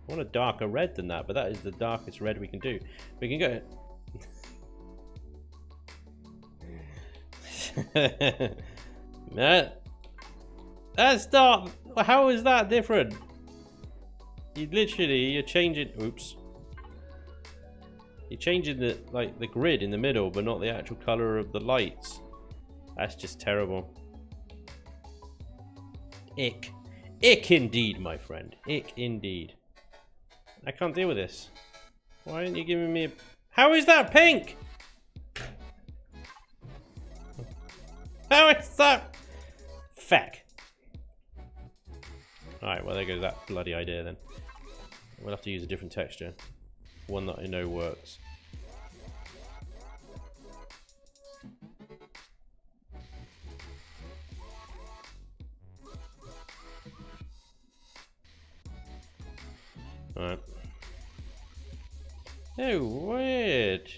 I want a darker red than that, but that is the darkest red we can do. We can go... That's not... How is that different? You're changing... Oops. You're changing the grid in the middle, but not the actual color of the lights. That's just terrible. Ick. Ick indeed, my friend. Ick indeed. I can't deal with this. Why aren't you giving me a... How is that pink? How is that... Feck. Alright, well there goes that bloody idea then. We'll have to use a different texture. One that I know works. Alright. Oh, weird.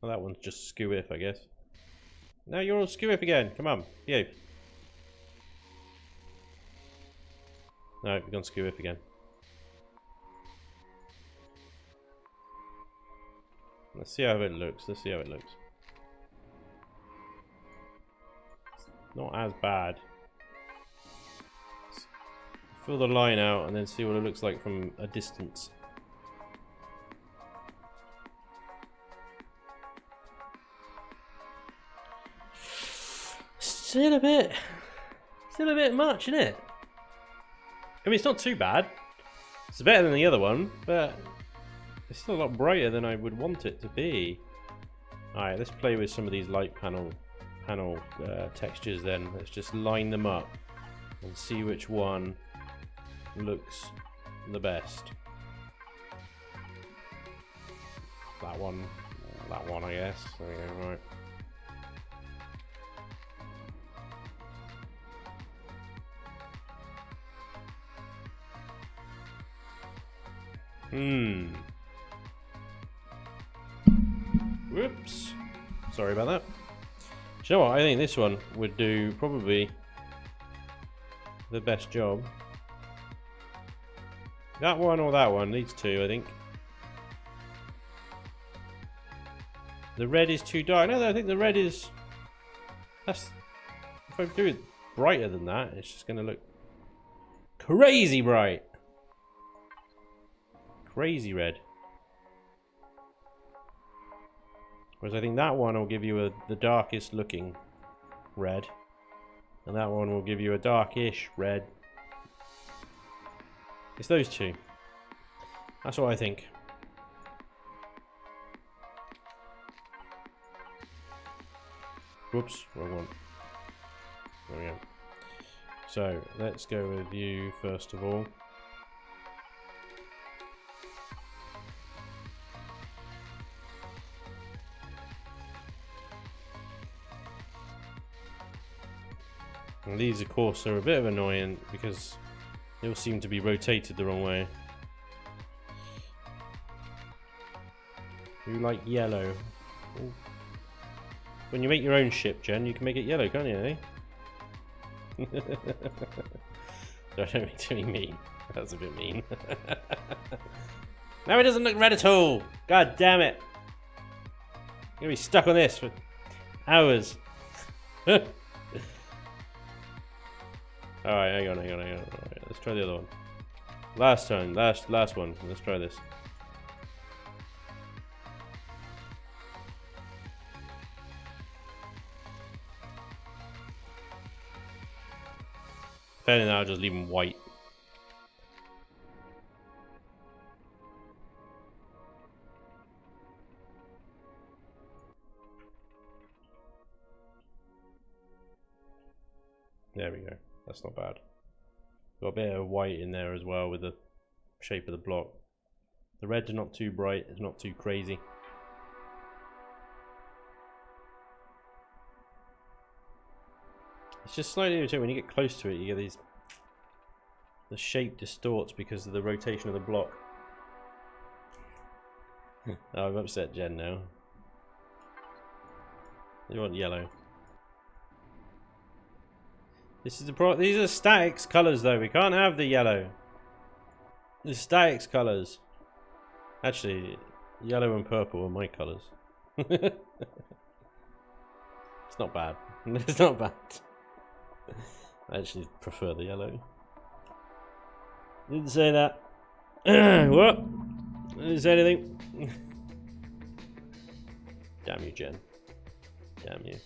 Well, that one's just skew-if, I guess. No, you're all skew-if again. Come on, behave. No, we've gone skew-if again. Let's see how it looks. Let's see how it looks. It's not as bad. Fill the line out and then see what it looks like from a distance. Still a bit much, isn't it? I mean, it's not too bad. It's better than the other one, but it's still a lot brighter than I would want it to be. Alright, let's play with some of these light panel textures then. Let's just line them up and see which one looks the best. That one, I guess. There we go, right. Whoops. Sorry about that. Do you know what? I think this one would do probably the best job. That one or that one, these two, I think. The red is too dark. No, I think the red is... That's... If I do it brighter than that, it's just going to look crazy bright. Crazy red. Whereas I think that one will give you the darkest looking red. And that one will give you a darkish red. It's those two. That's what I think. Whoops, wrong one. There we go. So, let's go with you first of all. And these, of course, are a bit of annoying because they all seem to be rotated the wrong way. You like yellow. Ooh. When you make your own ship, Jen, you can make it yellow, can't you, eh? I don't mean to be mean. That's a bit mean. Now it doesn't look red at all! God damn it! I'm gonna be stuck on this for hours. Alright, hang on. Alright, let's try the other one. Last one. Let's try this. Failing that, I'll just leave them white. There we go. That's not bad. Got a bit of white in there as well with the shape of the block. The red's not too bright, it's not too crazy. It's just slightly irritating when you get close to it, you get these... The shape distorts because of the rotation of the block. Oh, I've upset Jen now. You want yellow. This is the these are statics colours though, we can't have the yellow. The statics colours. Actually, yellow and purple are my colours. It's not bad. It's not bad. I actually prefer the yellow. Didn't say that. What? I didn't say anything. Damn you, Jen. Damn you.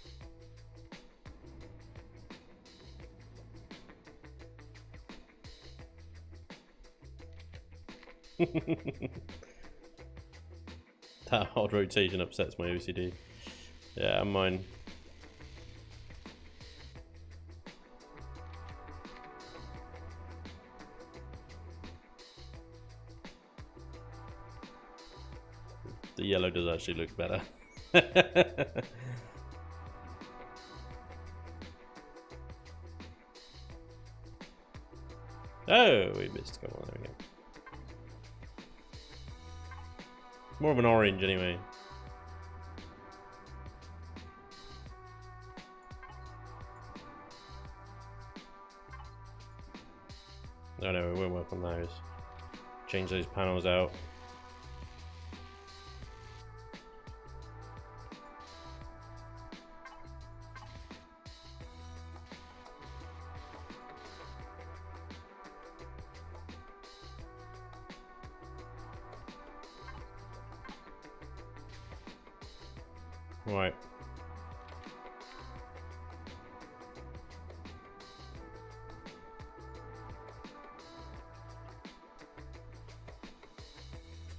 That odd rotation upsets my OCD. Yeah, and mine. The yellow does actually look better. Oh, we missed. Come on, there we go. More of an orange anyway. No, we won't work on those. Change those panels out. Right.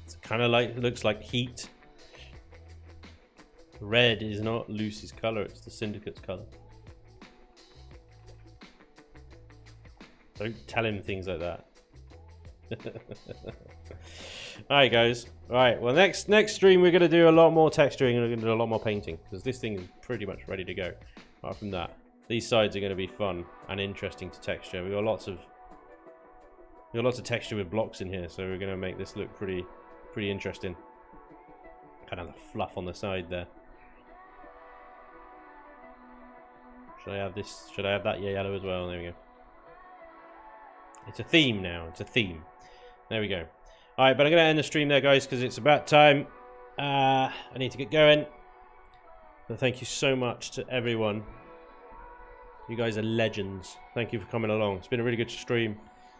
It's kind of like, it looks like heat. Red is not Lucy's color, it's the Syndicate's color. Don't tell him things like that. Alright guys. Alright, well next stream we're gonna do a lot more texturing and we're gonna do a lot more painting because this thing is pretty much ready to go. Apart from that, these sides are gonna be fun and interesting to texture. We've got lots of texture with blocks in here, so we're gonna make this look pretty interesting. Kind of the fluff on the side there. Should I have this? Should I have that yellow as well? There we go. It's a theme now. It's a theme. There we go. Alright, but I'm going to end the stream there, guys, because it's about time. I need to get going. So thank you so much to everyone. You guys are legends. Thank you for coming along. It's been a really good stream.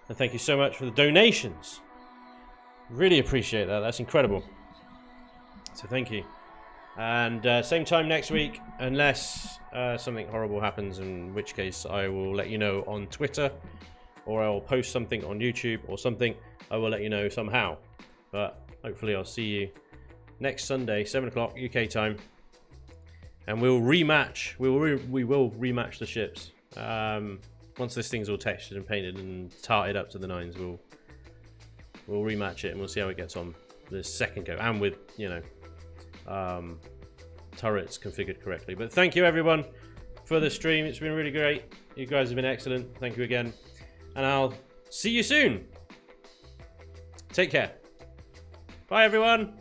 And thank you so much for the donations. Really appreciate that. That's incredible. So thank you. And same time next week, unless something horrible happens, in which case I will let you know on Twitter, or I will post something on YouTube or something. I will let you know somehow. But hopefully I'll see you next Sunday, 7 o'clock UK time, and we'll rematch. We will rematch the ships. Once this thing's all textured and painted and tarted up to the nines, we'll rematch it and we'll see how it gets on the second go, and with, you know, turrets configured correctly. But thank you everyone for the stream. It's been really great. You guys have been excellent. Thank you again, and I'll see you soon. Take care. Bye everyone.